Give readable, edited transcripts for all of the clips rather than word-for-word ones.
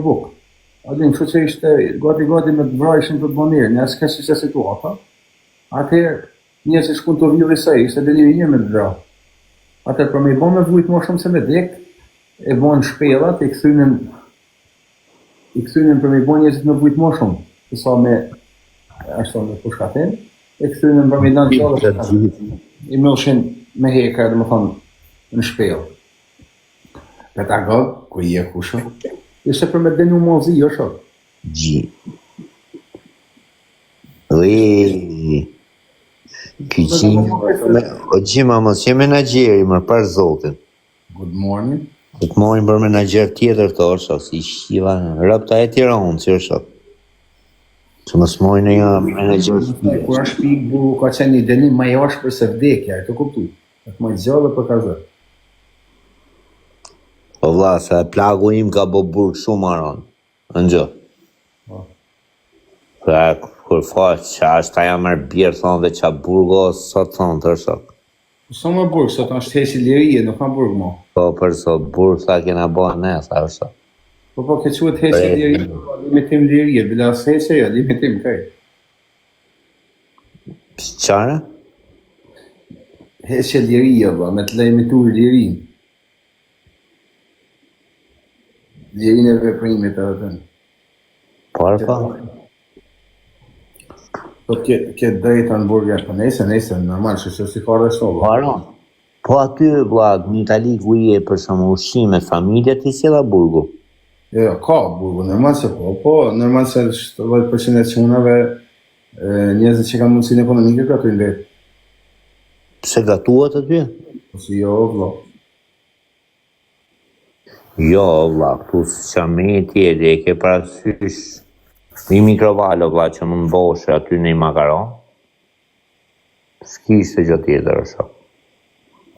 bukë. Adin, kështu që ishte gati me të vrajshin të të bonirë, në asë kësë që situata, atëherë njësë që shkun të vjulli sa ishte, dhe një me të vra. Atëherë për me i bon me vujt më shumë se me dek, e bon shpelat, i këthynin për me i bon njësit me vujt më shumë, sa me, ashtu me pushkatin, e këthynin për me i danë qallë, i mëllshin me heka, dhe më thonë, në shpel. Për ta gëllë, ku i e kushë? Ishte për me denu mozi, jo shok. Gji. Ui. O gjima mos je menagjeri, mërë për zotin. Good morning. Good morning për menagjer tjetër të orë, si shiva, rëpta e tjera unë, që është. Që mos mojnë e nga menagjer tjetër. Kur është pikë buru, ka qenë një denim ma jash për se vdekja, e të kuptu. E të majtë gjallë për ka zërë. O vla, se plagu im ka bo burg shumë aron. Në gjë. Pra, kur faqë që ashtë ta jam mërë bjerë, thonë dhe që burgo, sot thonë të rëshok. Sa më burg, sot është hesi lirije, nuk ka burg mo. Po, për sot burg, sa kena bo nes, a rëshok. Po, ke quët hesi lirije, limitim lirije, bila së hesi, jo, limitim kaj. Qare? Hesi lirije, ba, me të limitu lirinë. Lirin e veprimit edhe të në. Parfa? Po ke drejta në burger, po nese, normal, që si ka rështovë. Paro? Po aty, vlad, në Itali ku i e për shumë ushqime, familja ti si la burgu? Jo, ka burgu, normal se po, normal se 70% e qunave njëzët që kanë mundësin ekonomike ka të ndërë. Pse gatuat aty? Po si jo, vlo. Jo, vla, këtu së që me tjede, e ke parasysh një mikrovalë, vla, që mund boshe aty në i makaron. S'kishtë gjë tjetër, është.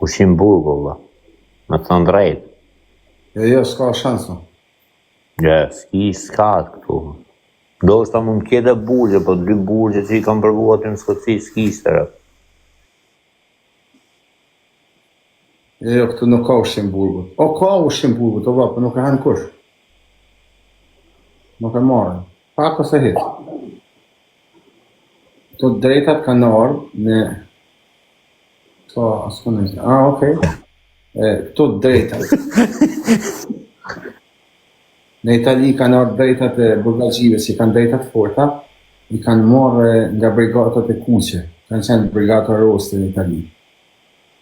Ushim burgo, vla. Me të thënë drejt. Jo, s'ka shansë. Jo, s'ka këtu. Do është ta mund kjede burgje, po 2 burgje që i kam përvu aty në Skoci, s'kishtë rë. Jo, këtu nuk ka ushqim burgut. O, ka ushqim burgut, o va, për nuk e hanë kush. Nuk e marrën. Pak ose hitë. Këtu drejtat kanë ardhë në... Asë në një... okej. Këtu drejtat. Në Itali kanë ardhë drejtat e burgagjive, si kanë drejtat forta, i kanë marrë nga brigatat e kuqe. Kanë qenë brigata roste në Itali.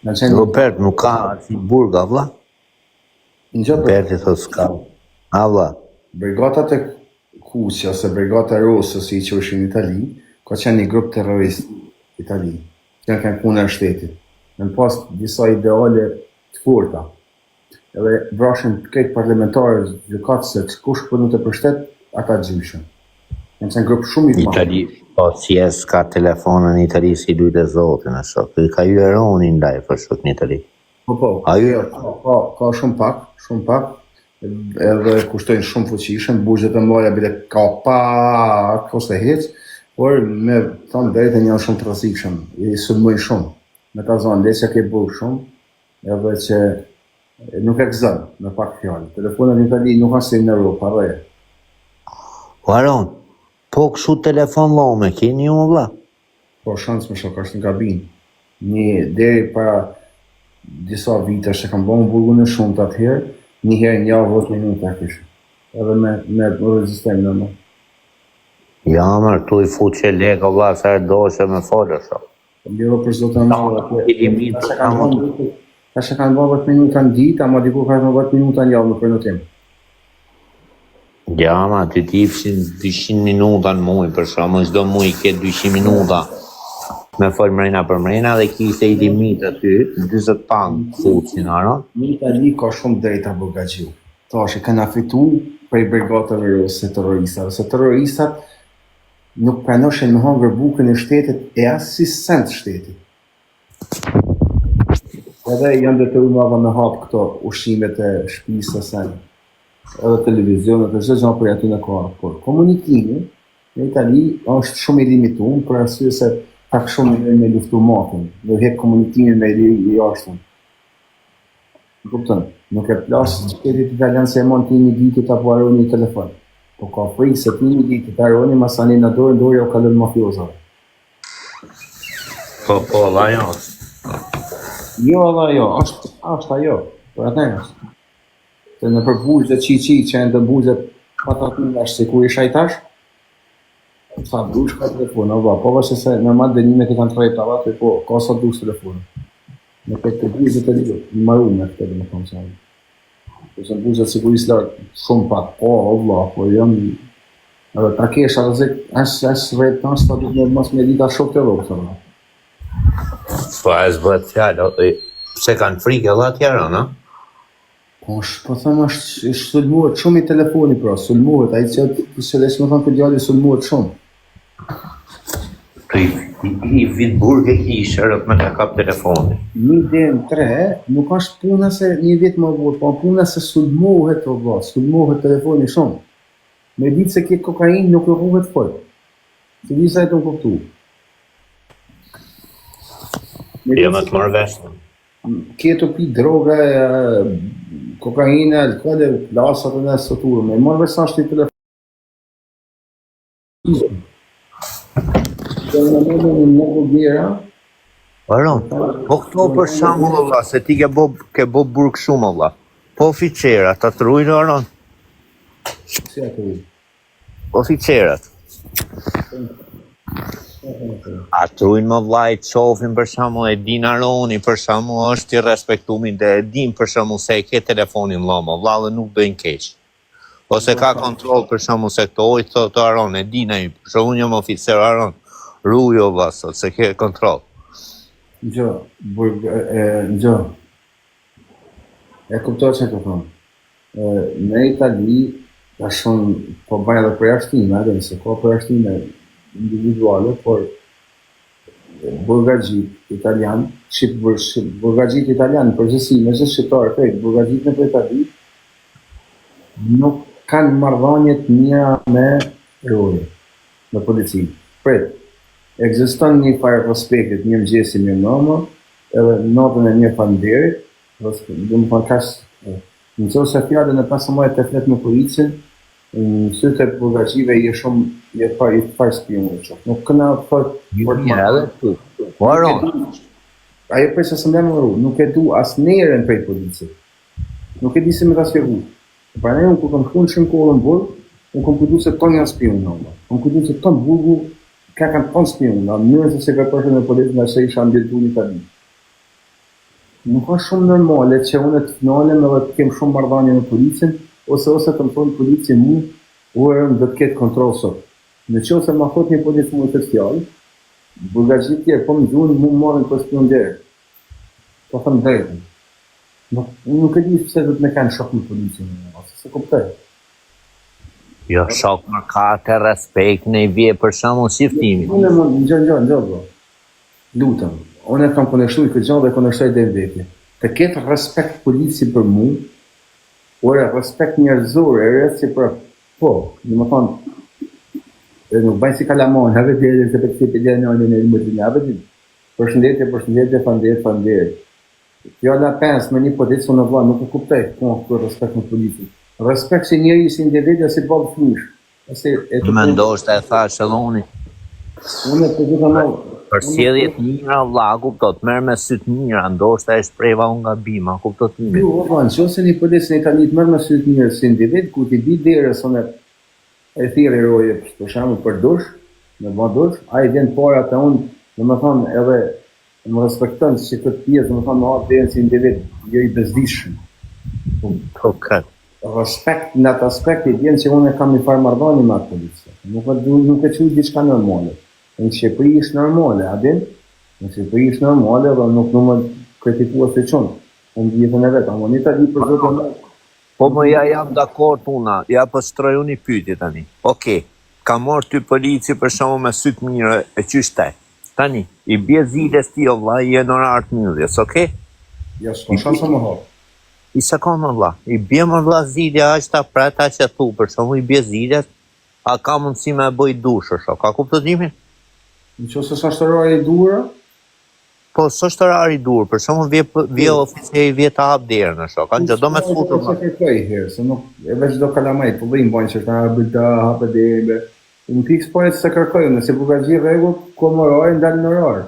Robert, nuk ka si burga, vla? Robert i thot s'ka. A, vla? Brigatat e kuqe, ose brigata rosse, si që është në Itali, ka qenë një grup terrorist në Itali, që në kanë punë në shtetit. Në pas disa ideale të forta. Edhe vrashin këtë parlamentarës gjykatë se kush për në të përshtet, ata gjyshën. Në qenë grup shumë i të Itali, po si e s'ka telefonën në Itali si dujtë e zotin, e shok. Ka ju eroni ndaj për shok në Itali. Po, ka shumë pak, edhe kushtojnë shumë fuqishëm, burgjet e mloja bile ka pak, ose heqë, por me thonë drejtën janë shumë të rëzikshëm, i sulmojnë shumë. Me ta zonë, le që ke burg shumë, edhe që nuk e këzën, me pak fjallë. Telefonën në Itali nuk ashtë si në Europë, arreje. Aron, po këshu telefon lome, keni ju më vla? Po shansë me shok është në kabinë. Një deri para disa vite që kam bënë burgun e shumë të atëherë, një herë një javë 10 minuta kishë. Edhe me rezistem në më. Ja, mërë, tu i fu që leka vla, sa e do që me folë, shok. Lero për zotë në më, ta që kanë bënë 10 minuta në ditë, ama diku ka 10 minuta në javë në përnotim. Ja, ma, ty t'ipshin 200 minuta në muj, për shumë, çdo muj ke 200 minuta me folë mrena për mrena dhe kishte i limit aty, 20 pang fuqin, aron? Në Itali ka shumë drejta burgagjiu. Ta që kanë fitu prej brigatave ose terroristave, se terroristat nuk pranoshin me hangër bukën e shtetit e as si sent shtetit. Edhe janë detyruar me hap këto ushqimet e shtëpisë së edhe televizionet e çdo gjë për aty në kohë. Por komunikimi në Itali është shumë i limituar për arsye se ka shumë me luftu matin, do hek komunikimin me i jashtëm. Kupton, nuk e plas qytetit italian se e mon ti një ditë ta harroni një telefon. Po ka frikë se ti një ditë ta harroni masani në dorë o kalon mafiozave. Po, valla jo. Jo, valla jo, është ajo. Por atë është. Se në për buzë qiqi që e në buzë patakullash se ku isha i tash, sa dush ka telefon, po vështë se normal dënime që kanë trajt avat, po ka sa dush telefon. Në këtë buzë të lidhë, në maru me këtë dhe më thonë se. Përse në buzët sigurisht lartë shumë pak, po jam, edhe ta kesh arëzik, është rejtë të ashtë ta du të mos me dita shok të rogë, të rogë. Po e zbët fjallë, pse kanë frikë edhe atjera, në? Po thëmë është sulmuhet shumë i telefoni, pra, sulmuhet, a i që dhe që më thonë këtë djalli sulmuhet shumë. I vitë burge kishë, rëtë me të kap telefoni. Një den 3, nuk është puna se një vit më vërë, po puna se sulmohet telefoni shumë. Me ditë se këtë kokainë nuk rruhet fort. Se di sa e të më kuptu. Jo me të marrë veshtë. Këtë pi droga, kokainë, alkohol, plasat e në soturë. Me marrë veshtë ashtë i telefoni. Në bëgjera. Aron, po këto për shambull, Allah, se ti ke bo burg shumë, Allah. Po oficerat, të rujnë, Aron? Si atë rujnë? Oficerat. A të rujnë më vlaj të qofin për shambull, e din Aroni për shambull, është i respektumin dhe e din për shambull se e ke telefonin loma, vla dhe nuk dojnë keq. Ose ka kontrol për shambull se këto ojtë të Aron, e din e i, për shambull njëm oficer Aron. Rujo vasot, se ke kontrol. Gjo, e kuptoj që të thonë. Në Itali, ka shumë, po bëjë edhe përjashtime, edhe nëse ka përjashtime individuale, por burgagjit italian, burgagjit italian, përgjësi, me zë shqiptarë, fejt, burgagjit në për Itali, nuk kanë marrëdhëniet mira me roje, me policinë. Pret, ekziston një farë respektit, një mëgjesi një nëmë, edhe natën e një fanderit, dhe më thonë kash, në qërë se fjallën e pasë muaj të fletë me policin, në sytë e burgagjive i farë spionë që. Nuk këna fërë... Ajo për se së më më ru, nuk e du asë nerën prej policin. Nuk e di se me ta spjegu. Pra ne unë ku kam kënë shumë kohë në burg, unë kam këtu se tonë janë spionë në. Unë këtu se tonë burgu ka kanë tonë spionë, në mënyrën se ka përshën e policin nga se isha ambjetu një tani. Nuk ka shumë normale që unë të fnalem edhe të kem shumë marrëdhënie me policin, ose të më thonë policin mu, urën dhe të ketë kontrol sot. Në që ose ma thot një policin mu të fjallë, burgagjit tjerë, po më gjunë mu marrën për spion dherë. Po thëmë drejtën. Nuk e di se dhe të me kanë shok në policin, ose se kuptoj. Jo, shok më ka të respekt në i vje për shumë shiftimi. Unë në bro. Lutëm. Unë e kam koneshtu i këtë gjallë dhe koneshtu dhe vdekje. Të ketë respekt polici për mu, ore respekt njerëzor, e rreth si për po, në më thonë, nuk bajnë si kalamon, have dhe se për të të dhe në më të një, have dhe përshëndetje, fandet. Fjalla 5 me një policë unë vla, nuk e kuptoj, këtë respekt në polici. Respekt si njeri si individja si bëllë fëmish. Me ndoshtë e thash edhe unë. Unë e të gjitha në... Për sjedhjet mira, vla, kuptot, merë me sytë mira, ndoshtë e shpreva unë nga bima, kuptot një. Jo, në që ose një policë në Italit merë me sytë mirë si individ, ku t'i bi derës unë e thire roje, për shamu për dush, me ba dush, a i vjen para të unë, në më thonë edhe, më respektën që këtë pjesë, në më thonë më atë derën si individ, jo i bezdishëm. Respekt, në atë aspekt i vjen që unë e kam një farë marrëdhënie me atë policë. Nuk e quj diçka normale. Në Shqipëri është normale, a din? Në Shqipëri është normale dhe nuk më kritikua se qënë. Unë gjithën e vetë, ama një të di për zotë në... Po më ja jam dakord una, ja për stroj unë i pyetje tani. Okej, ka morë ty polici për shumë me sytë mire e qyshte. Tani, i bje zides ti o vla, i e në artë mjëdhjes, okej? Ja, s'ka shansë më hapë. I sekon më vla, i bje më vla zidja është ta preta që thu, për shumë i bje zidjes, a ka mundësi me bëj dushë, ka kuptëtimin? Në që se sa shtëroj e dura, po s'është dur, për shembull vje oficeri vje ta hap derën ashtu. Kanë gjë do me futur më. Se kërkoj herë, se nuk e veç do kalamaj, po bëjmë bojnë që ta hapë hapë derën. Në pikës parë se kërkoj, nëse po ka gjithë rregull, ku më orë ndal në orë.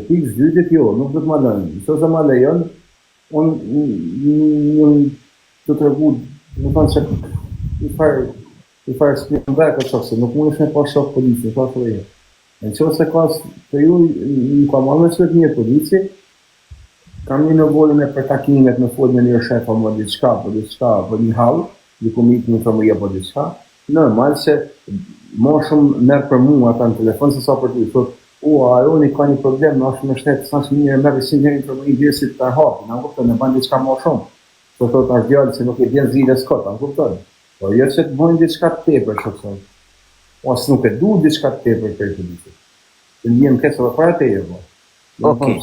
Pikës dytit jo, nuk do të më lënë. Nëse më lejon, unë të tregu, më thonë që i farë s'pjën dhe këtë shokë, se nuk mund është me pa shokë polici, në farë të Në qëse se ka të ju, në ka marrë me qëtë një polici, kam një nëvollën e për takimet në folë me një shefa më diçka, për një halë, një komikë në të më jepë diçka, normal që ma shumë merë për mua ata në telefon, se sa për ty, thot, Aroni ka një problem, në ashtë me shtetë, sa që një merë 100 herë për më i vjesit të hapë, në kuptën, në banë diçka ma shumë, se thot, ashtë djallë që nuk e bjenë zile s'kot, në kuptën, po jo që të bojnë diçka të tepër, shokëson. Ose nuk e du diçka të tepër për të ditë. Të njëm kësë dhe para të e, Okej.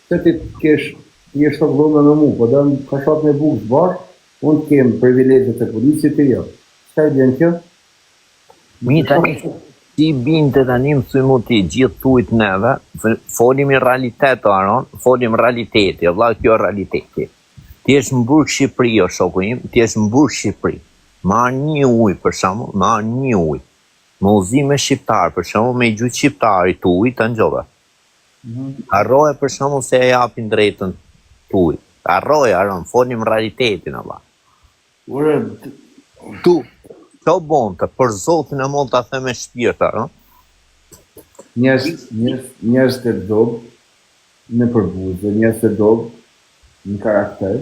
Se ti kesh, një shtok vëmë në mu, po dhe në ka shatë me bukë të bashkë, unë të kemë privilegjet e policit të jo. Qëka i bjen kjo? Mi tani, ti binte tani më thuj mu ti gjithë tujt neve, folim i realitet, Aron, folim realiteti, vlla kjo realiteti. Ti është më burg Shqipëri, o shoku im, ti është më burg Shqipëri. Marr një ujë për shembull, marr një ujë. Me udhëzime shqiptar, për shembull me gjuhë shqiptari të ujit të ngjove. Harroje për shembull se e japin drejtën të ujit. Harroje, Aron, folim realitetin valla. Ure, Tu, ço bonte, për Zotin e mund ta them me shpirt, Aron. njerëz të dobë, në përbuzë, njerëz të dobë, në karakter,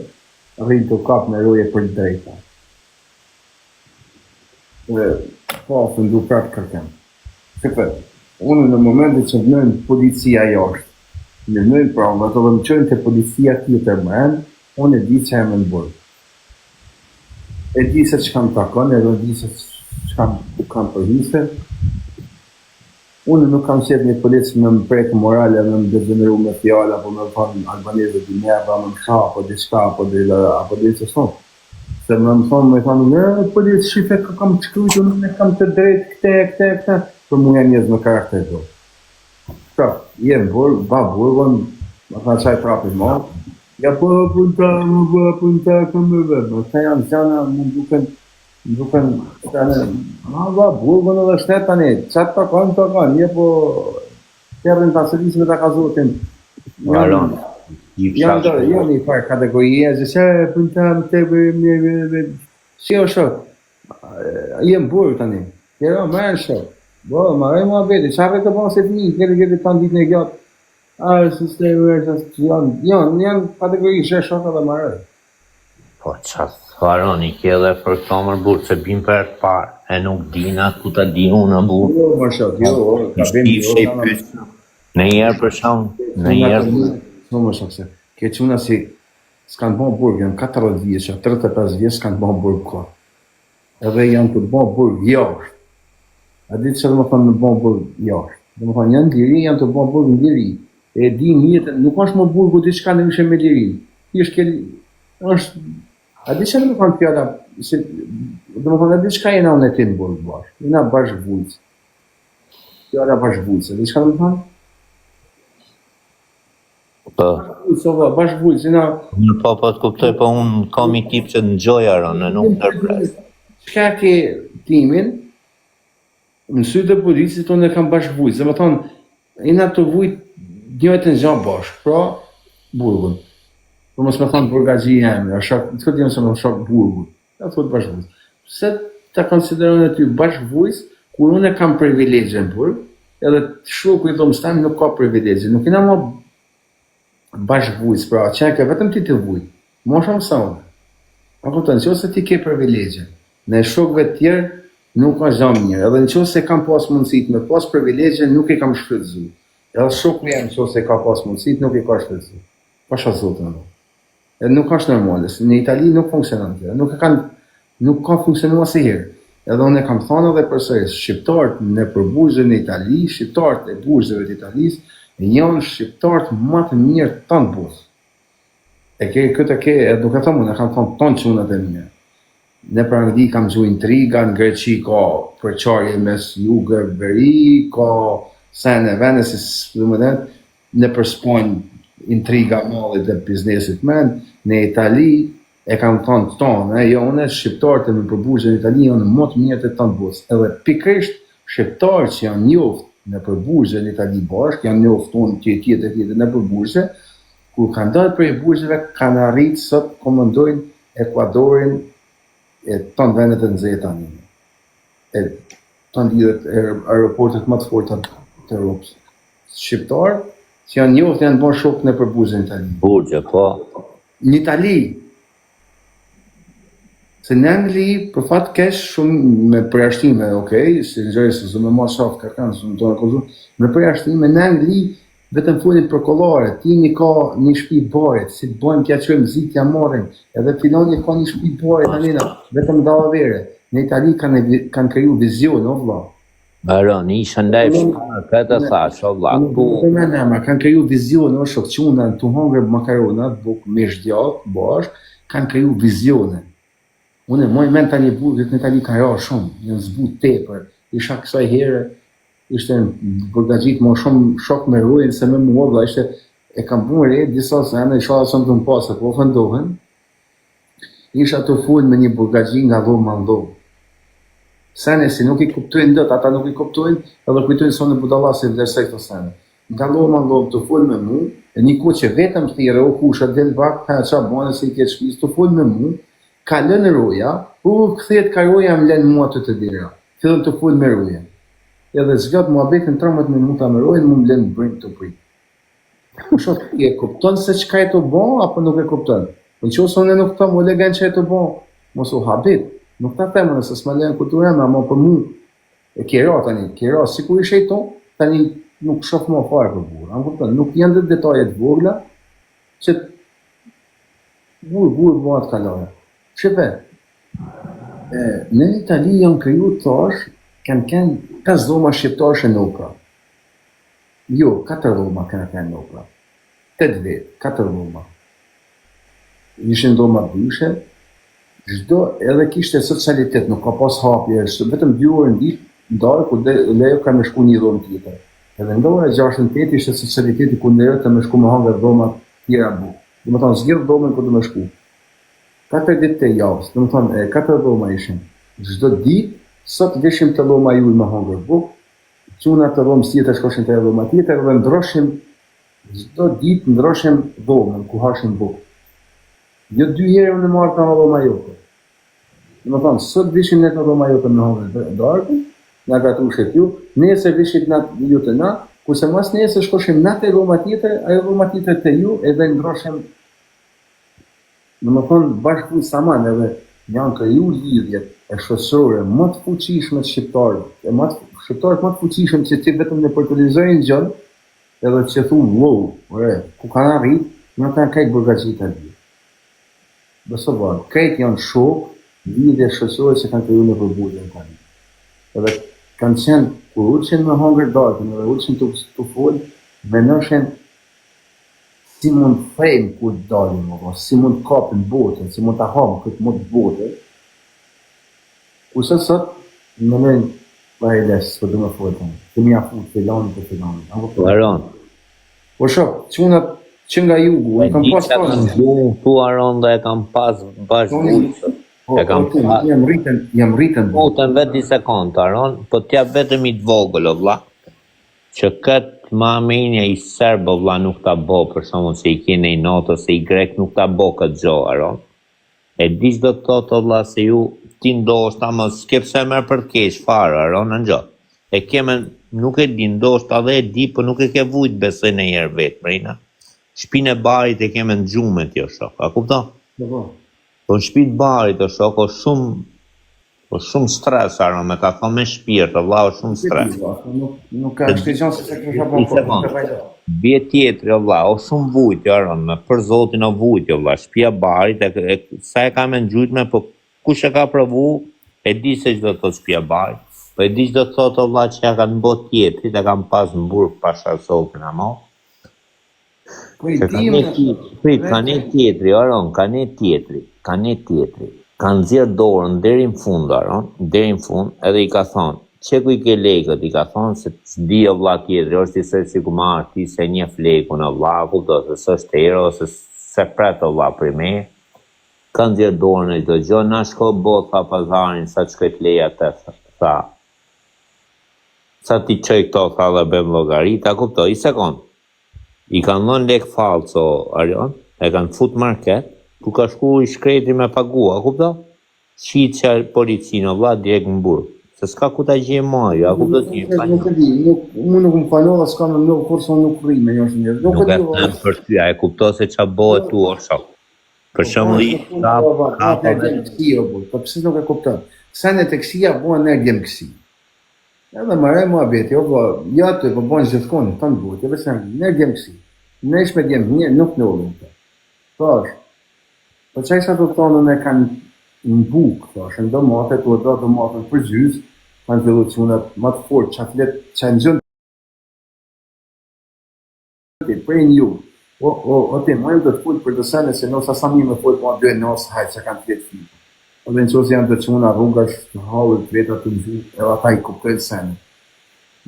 rrinë të kap në roje për drejta. Po, fëndu prapë kërkem. Se këtë, unë në momentin që vënën policia jashtë, në vënën pra, ato dhe më qënë të policia tjetër më endë, unë e di që e më në burë. E di se që kam takon, edhe di se që kam përhisë. Unë nuk kam qetë një policë me më prekë morale, me më degeneru me fjalla, apo me thonë albaneze di njerë, me më shah, apo diçka, apo dhe që sonë. Se me më thonë, me thonë, policë shqipe kam qëkrujtë, unë ne kam të drejtë, këte, për mu janë njëzë me karakter do. Pra, jenë burë, ba burgon, më thonë qaj prapi ma, ja po punta, kam me vëmë, të janë zjana, më duken, ba burgon edhe shtetë tani, qatë të kanë, një po, kërën të asërisë me të kazotin. Aron, Janë një farë kategorie, që punta më të bërë, që o shok, jem burë tani, kërë më e shok, bo, më e mua beti, qarë të bënë se të një, kërë të në ditë në gjatë, janë kategori që e shok edhe më rëjë. po qatë, Aron, i ke edhe për këto mërë burë, se bim për të parë, e nuk dina, ku ta di unë në burë. Jo, më shok, Në njerë për shumë, në njerë. Në më shok se, ke quna si s'kanë bënë burg, janë 40 vjeqa, 35 vjeqa s'kanë bënë burg ka. Edhe janë të bënë burg jashtë. A ditë që dhe më thonë në bënë burg jashtë. Dhe më thonë, janë liri, janë të bënë burg në liri. E di njëtën, nuk është më burgu diçka në vishe me liri. A di që dhe më thonë fjalla, dhe më thonë, a di qka jena unë e ti në burg bashkë. Jena bashkë vujtë. Fjalla bashkë vujtë, a di qka dhe më thonë? Bashkë vujtë, jena... Po të kuptoj, po unë kam i tip që në gjoj, Aron, në nuk ndërpres. Qka ke timin, në sytë e policit, unë e kam bashkë vujtë. Dhe më thonë, jena të vujtë njëjtë në gjanë bashkë, pra burgun. Për mos me thonë burgazhi jemi, në këtë jenë se me shok burgun. Ja thotë bashkë vujtë. Se ta konsiderojnë e ty bashkë vujtë, kur unë e kam privilegje në burg, edhe shoku i dhomës tani nuk ka privilegje. Nuk jena më bashkë vujtë, pra që e ke vetëm ti të vujtë. Mo shumë sa unë. A kupton, nëse ti ke privilegje, në shokëve tjerë nuk ka gjamë mirë. Edhe nëse kam pas mundësit me pas privilegje, nuk i kam shfrytëzuar. Edhe shoku jam nëse ka pas mundësit, nuk i ka shfrytëzuar. Pasha zotën. Edhe nuk është normale, në Itali nuk funksionon kjo. Nuk ka funksionuar asnjëherë. Edhe unë e kam thënë edhe përsëris, shqiptarët në përbuzën e Itali, shqiptarët e burzave të Italisë, janë shqiptarët më të mirë të në buzë. E duke thëmë, unë e kam thënë tonë qunat e mirë. Në Prangdi kam gju intriga, në Greqi ka përqarje mes jugë, veri, ka sene vene, si më dhe, në përspojnë intriga mallit dhe biznesit men, në Itali e kam thonë tonë, jo unë shqiptarët e në përbuzën në Itali janë më të mirët e tonë botës. Edhe pikrisht shqiptarët që janë njoft në përbuzën në Itali bashkë, janë njoft unë tjetër në përbuzë, kur kanë dalë prej burzëve kanë arritë sot komandojnë Ekuadorin e tonë vendet e nxehta tani. E tonë lidhet aeroportet më të forta të Europës. Shqiptarët që janë njoft janë bërë shok në përbuzën në Itali. Burgje, po. Në Itali, se në Angli, për fat kesh shumë me përjashtime, okay, si nxjerrë se zë me ma shaft kërkan, së më tonë kozu, me përjashtime në Angli, vetëm folin për kollare, ti një ka një shtëpi barit, si të bëjmë kja qëmë zitja marrim, edhe filoni ka një shtëpi barit anina, vetëm dallavere. Në Itali kanë kriju vizion, o vlla. Baron, ishë ndaj shparë, këtë thash, o vlla. Kanë kriju vizion, o shok quna, të hongre makaronat, buk mish djatë, bashk, kanë kriju vizione. Unë moj men tani burgët në Itali kanë ra shumë, janë zbut tepër, isha kësaj herë, ishte burgaxhit më shumë shok me rujnë se me mua, vlla, ishte e kam bërë disa sene, isha asëm të më pasë, po fëndohen, isha të full me një burgaxhi nga dhoma në dhomë. Sene si nuk i kuptojnë dot, ata nuk i kuptojnë, edhe kujtojnë sonë budalla se vlerësoj këto sene. Nga dhoma në dhomë të full me mu, e një ku që vetëm thire, o kusha del bak, ha qa bane se i ketë shpis, të full me mu, ka lënë roja, këthet ka roja më lënë mua të dira, fillën të full me roja. Edhe zgjat muhabetin 13 minuta me rojnë, më blenë bëjnë të prit. Shot, e kupton se qka e të bon, apo nuk e kupton? Në që ose unë nuk të më legen që e të bon, mos u habit, nuk të temë nëse s'ma legen kultureme, ama për mu, e kjera tani, kjera, si kur ishe i ton, tani nuk shof më farë për burë, anë kupton, nuk janë dhe detajet vogla, që burë bëhat kalore. Shqipe, në Itali janë kriju të thash, kanë 5 dhoma shqiptarë në Opra. Jo, 4 dhoma kanë në Opra. 8 vetë, 4 dhoma. Ishin dhoma byshe, çdo edhe kishte socialitet, nuk ka pas hapje, vetëm 2 orë në ditë, ndarë ku lejo ka me shku një dhomë tjetër. Edhe në ora 6-8 ishte socialiteti ku lejo të me shku me hangër dhoma tjera bu. Dhe më thonë, zgjidh dhomën ku du me shku. 4 ditë të javës, dhe më thonë, 4 dhoma ishin. Çdo ditë, sot veshim të dhoma ju me hongër buk, quna të dhomë tjetër shkoshin të dhoma tjetër dhe ndroshim, çdo ditë ndroshim dhomën ku hashim buk. Jo 2 herë në marrë të dhoma jote. Dhe më thonë, sot veshim në të dhoma jote me hongër darkën, nga gatu shet ju, nese veshit në ju të na, kurse mas nese shkoshim në të dhoma tjetër, ajo dhoma tjetër të ju edhe ndroshim, dhe më thonë, bashku saman edhe janë kriju lidhjet e shoqërore më të fuqishme të shqiptarët, shqiptarët më të fuqishëm që ti vetëm në për televizionin gjën, edhe që thu, wow, ku kanë arrit, në kanë kajtë burgaxhit të lidhje. Beso varë, kajtë janë shok, lidhje shoqërore që kanë kriju në përbuzën tani. Edhe kanë qenë, kur uqen me hongër darkën, edhe uqen të folë, menëshen si mund frejmë kur të dalim, si mund të kapën botën, si mund të hamë këtë mund të botën. Kurse sot, në mërën, la e lesë, për du me folën, të mja fu të filanit të filanit. Aron. Po shok, qunat që nga jugu, e kam pas pasë. Tu Aron dhe e kam pas bashkë buqët. Jam rritën. Po të në vetë një sekundë, Aron, po t'ja vetëm i të vogël, o vla, që këtë maminja i serbë, vla, nuk ta bo, për shumë se i kene i notë, se i grek nuk ta bo këtë gjo, Aron. E dish do të thotë, vla, se ju ti ndoshta, më s'kep se merë për kesh, farë, Aron, në gjo. E kemen, nuk e di, ndoshta dhe e di, për nuk e ke vujt besoj në jerë vetë, mërina. Shpin e barit e kemen gjume tjo, shok, a kupto? Po në shpit barit, o shok, o shumë stres, Aron, me ka thonë me shpirt, vla, o shumë stres. Nuk ka shkëgjon se se kësha po. Bje tjetëri, vla, o shumë vujtë, Aron, për zotin o vujtë, vla, shpia barit, sa e ka me në gjujtme, po kush e ka provu, e di se që do të shpia barit, po e di që do të thotë, vla, që ja ka në bot tjetëri, dhe kam pas në burg pasha sotin, amo. Ka ne tjetëri, Aron, ka ne tjetëri. Kanë zirë dorën deri në fund, Aron, deri në fund, edhe i ka thonë, që ku I ke lekët, I ka thonë se s'di o vlla tjetri, është I se si ku ma ti se një flekun o vlla, kupto, se s'është ero, se se pret o vlla për me, kanë dhjerë dorën e çdo gjë, na shko bot tha pazarin, sa çkojt leja të tha. Sa ti qoj këto tha dhe bëm llogarit, a kupto, I sekond. I kanë dhënë lek falso, Arion, e kanë fut market, ku ka shku I shkreti me pagua, kupto? Shit që policinë o vlla direkt në burg. Se s'ka ku ta gjej moj, a kupto ti? Nuk e di, unë nuk më falova, s'ka në nuk, kurse unë nuk rri me një është njërë. Nuk e them për ty, a e kupto se ç'a bëhet tu o shok. Për shembull I po pse nuk e kupton? Sa në teksia bën në djemksi. Edhe më re mua beti, ja të po bën gjithkohë, tan duhet, edhe sa në djemksi. Nesh me djem një nuk në ullën. Thash, po çaj sa do të thonë ne kanë në buk, thash, në domate, tu do domatën për gjys, kanë filluar çunat më të fortë, çaflet, çan gjën për një. O te më do të fut për të sene se nosa sa më fut po dy nos hajt se kanë flet fik. Edhe nëse janë të çuna rrugash të hallë të veta të nxit, edhe ata I kuptojnë sene.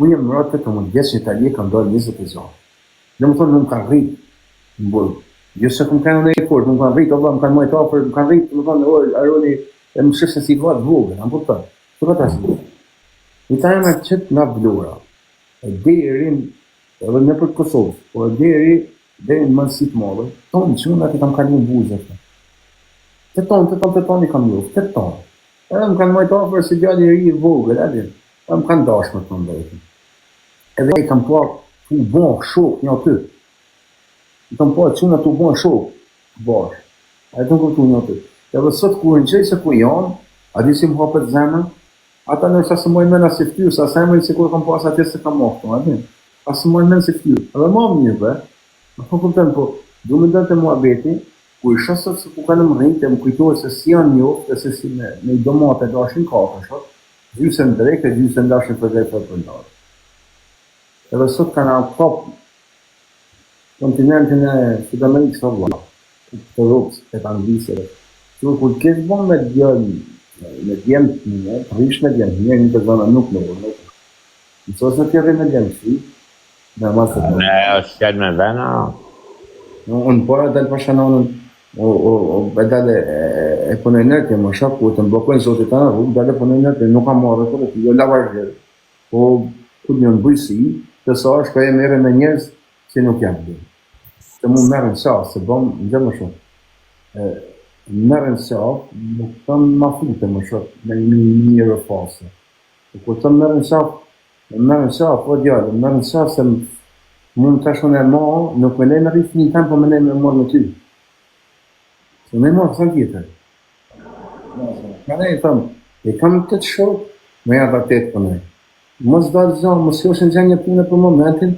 Unë jam rrotë të më gjesh në Itali kam dorë 20 euro. Dhe më thonë nuk kanë rrit në burg. Jo se kum kanë në airport, nuk kanë rrit, më kanë marrë ofër, më kanë rrit, më thonë Aroni e më shesë si vot vogël, apo po. Po ta thënë. Ita më çet nga vlora. Deri edhe në për Kosovë, po deri në mësit modë, tonë çuna që kam kaluar buzët. Të tonë I kam ju, të tonë. Edhe më kanë marrë ofër si djalë I ri I vogël, a din. Më kanë dashur me tonë drejtë. Edhe I kam pa tu bon shok një aty. I kam pa çuna tu bon shok bash. Ai do kuptoj një aty. Edhe sot kur ngjej se ku janë, a di si më hapet zemra? Ata nëse së mojnë mena si fytyrë, sa semrin sikur kam pas atje se kam mohtu, a din. Pas së mojnë mena si fytyrë. Edhe më mirë be. Më kupton po, du më dante muhabeti, ku isha sot se ku kanë më rritë, më kujtohet se si janë njoftë, se si me domate dashin kafë, shot. Gjysën drejtë, gjysën dashin për drejtë për ndarë. Edhe sot kanë pop kontinentin e Sudamerikës së vlla. Të rrugës, e të anglisëve. Që kur kesh bon me djallë, me djemë të një, të rish me djemë të një të zona nuk në vërë. Në sos në tjerë me djemë të në masë të Ne është qëllë me vena. Unë pora dalë pashanonën, e dalë e punë e nërtje, më shak, ku të mblokojnë zotit të në rrugë, dalë e punë e nërtje, nuk ka marrë, jo lavargjerë. Po, ku një në bujësi, të sa është ka e mere me njerës që nuk janë bërë. Se mu merën qafë, se bom, në gjë më shumë. Merën qafë, nuk të më fute më shumë, me një rëfasë. Kur të merën qafë, po djallë, merën qafë se mund të shone e ma, nuk me lejnë rritë një temë, po me lejnë me marrë me ty. Se me marrë sa tjetër. Ka ne I thëmë, e kam të të shokë, me jadë atet për ne. Mos dalë zonë, mos joshin gjenje punë për momentin,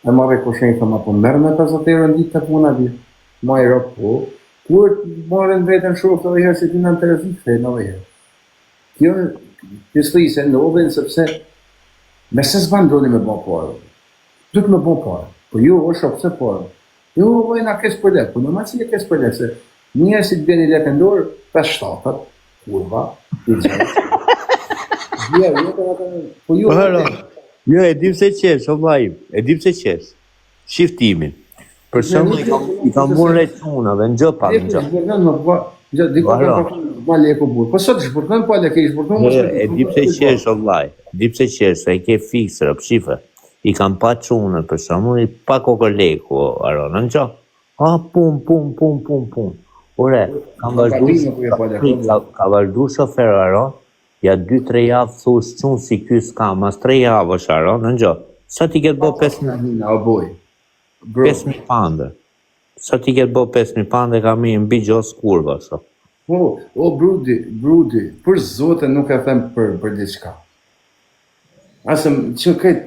e marrë e koshen I thëmë, apo merë me 50 euro në ditë të puna di. Ma I ropë po, kur marrë në vetën shokë të dhe herë se ti në interesit, fejnë në dhe herë. Kjo së se në ovën, sepse me se s'bandoni me bon parë. Du të me bon parë. Po jo, o shokë, se parë. Jo, o na kes për lekë, po në ma cilë kes për lekë, se njërë si të bjeni lekë ndorë, 5-7, kurva, I gjërë. Po jo, jo, e dim se qesh, o vllai, e dim se qesh. Shiftimin. Për shembull, I kam bërë çunave, në gjë pa, në gjë. Ma lekë burë. Po sot shpërtën, po lekë I shpërtën. E dim se qesh, o vllai. Dim se qesh, se e ke fiksër, shifë. I kam pa çunën, për shembull, I pa kokë leku, Aron, në gjë. Pum. Ore, ka vazhdu shofer, Aron. Ja 2-3 javë thush çunë si ky s'ka, mas 3 javë është Aron, në gjë. Sa ti ketë bo 5.000 pande. Sa ti ketë bo 5.000 pande, ka mi mbi gjos kurva, so. O, brudi, për zote nuk e them për diçka. Asëm, që këtë,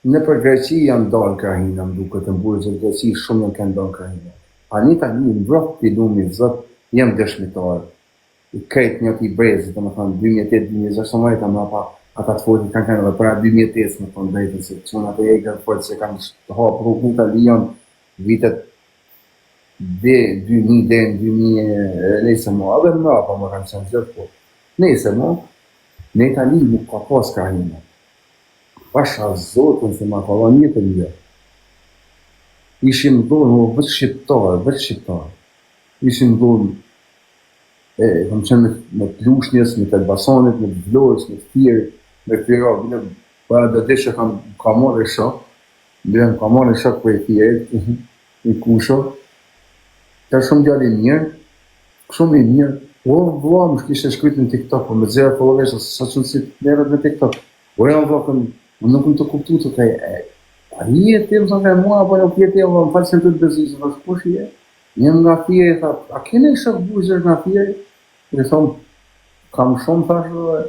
në për Greqi janë dalë krahina, më duke të mburë që Greqi shumë janë kënë dalë krahina. Anita një, në vrëfë të lumi, zot, jam dëshmitarë. Këtë një t'i brezit, të më thonë, 2008-2016, më ata të fortit kanë edhe para 2008, më thonë drejtën, se qënë atë e gërë fortë se kanë të hapë rrugë Italion, vitet 2000 dhe në 2000, nëjse mo, edhe më rapa më kanë qenë gjithë po. Nëjse mo, Në Itali nuk ka pas kahina. Pasha zotën se ma ka dhënë jetën një. Ishim dhënë vetë shqiptar. Ishim dhënë kam qenë me Plushnjës, me Elbasanit, me Vlorës, me Fier, me Fira, para dhe deshe ka marrë shok, ka marrë shok për e Fierit, i kusho, ka shumë djali mirë, shumë i mirë, vëlla më kishte shkryt në TikTok, po me zera followers, sa që nësit merët me TikTok, po e më vëllë, më nuk më të kuptu të kaj, a një e tim, sa kaj mua, apo nuk jetë e më falë se më të të bezisë, vë shkush i e, një nga Fieri, a kene shok buzër nga Fieri? E thonë, kam shumë thashë,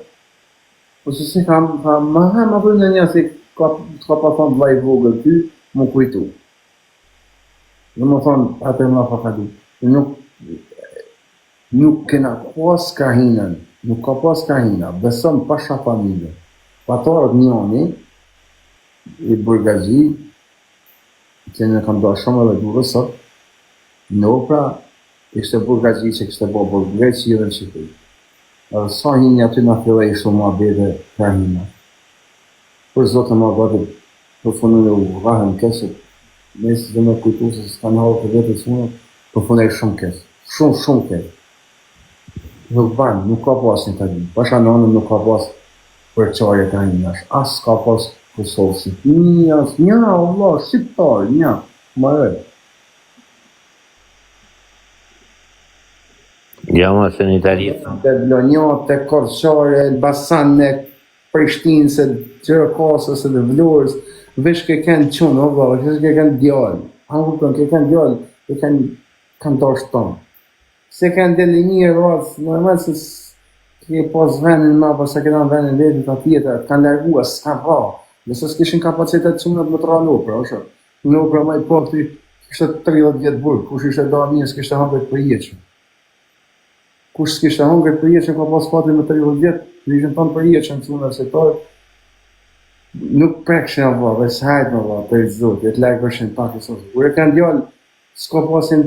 po se si kam, ma për në një si ka pa thonë vlaj vogël ty, më kujtu. Dhe më thonë, atër më pa kadu. Nuk kena pas kahinën, nuk ka pas kahina, besëm pasha familje. Patarët njoni, i Burgazi, që në kam do shumë edhe durë sot, në opra, ishte Burgazi që kështë bo Burgazi dhe në Shqipëri. Edhe sa hinja aty nga fillej shumë ma bete kahina. Për zotë ma gati përfunën e u rahën kesët, nesë dhe me kujtu se s'ka në halë të vetës unë, përfunën shumë kesë. Shumë kesë. Nuk banë, nuk ka pas një të dinë. Pasha nënën nuk ka pas për qarje kahinash. As ka pas Kosovësi. Një, Allah, shqiptar, një, më rëjë. Ja më se në Itali. Të Vlonjot, të Korçare, Elbasan, në Prishtinë, se Gjirokasës, dhe Vlorës, vesh ke kënë qunë, o vëllë, vesh ke kënë djallë. Angurën, ke kënë djallë, ke kënë kantarës tonë. Se kënë deli një rrëz, normal se ke pas venin ma, po se këna venin vetin të tjetër, kanë largua, s'ka ra. Nëse s'kishin kapacitet qëmët më të ra në opra, osho. Në opra ma i poti, kështë 30 vjetë burë, kush ishte da një, s'kishte hambet për jeqën. Kush s'kishte hongër për jeqën, ka pas fati me 30 vjetë, në ishën tonë për jeqën, cuna se ta nuk prekshin a dhe s'hajt me va, për i zotë, jetë lajë përshin pak e sosë. Kur e kanë djallë, s'ka pasin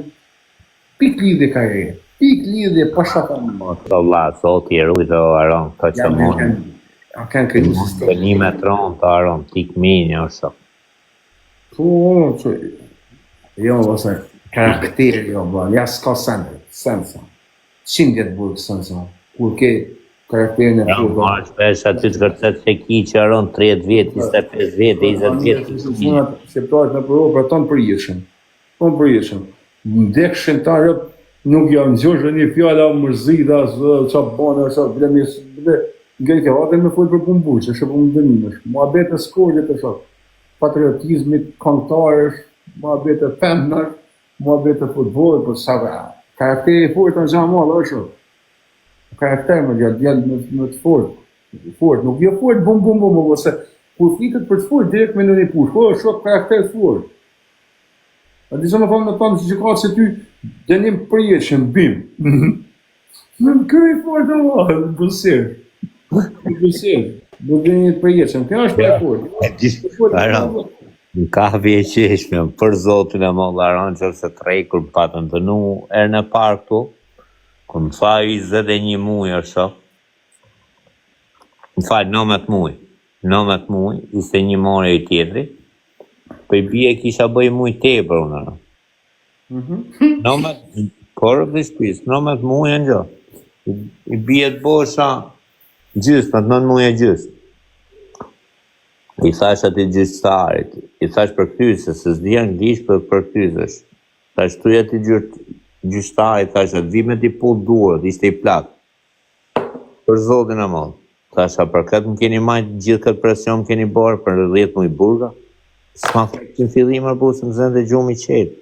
pik lidhje ka e, pik lidhje pasha ta më. Të vla, sot i rujtë o aron, të që mund. A kanë këtë sistem. Të një metron të aron, tik minja o shok. Po, që, jo, ose, karakteri, jo, ja s'ka sensa. 100 vjetë burë kësën sa, kur ke karakterin e Ja, furdo. ma shpesh aty të kërcet se ki që aron 30 vjetë, 25 vjetë, 20 vjetë. Shqiptarët në përro, për tonë përjetëshëm. Tonë përjetëshëm. Ndekë shëntarët nuk janë gjoshë një fjalla mërzida, qa banë, qa blemis, ngej ke vate me folë për pumbuq, që shë për më dënimesh. Mua bete skorje të shok. Patriotizmit, kontarësh, mua bete femnar, mua bete futbolit, për sa karakteri fort në gjamë malë, është. Karakter më gjallë më të fort. Fort, nuk jo fort, bum, ose kur flitet për të fort, direkt me në një push, po është shok karakter fort. A disa më thonë në tonë që ka që ty, denim përjetëshëm, bim. Në kërë i fort në vahë, në bësirë. Do denim përjetëshëm, kjo është për fort. Në ka vjeqeshme, për zotin e më laron që se trekur patën të nu, erë në parë këtu, ku më fa 21 muaj është, më falë 19 muaj, ishte një more i tjetëri, për i bje kisha bëj muaj tepër unë, 19 muaj në gjë, i bje të bosha gjysë, në 9 muaj e gjysë. I thash ati gjyqtarit, i thash për këtysë, se s'di anglisht për këtysësh. Thash tuj ati gjyqtarit, thash atë vi me t'i pull duhet, ishte i plak. Për zotin e modë. Thash a për këtë më keni majtë gjithë këtë presion më keni bërë për 10 muaj burga. S'ma këtë që në fillim arbusë më zënë dhe gjumë i qetë.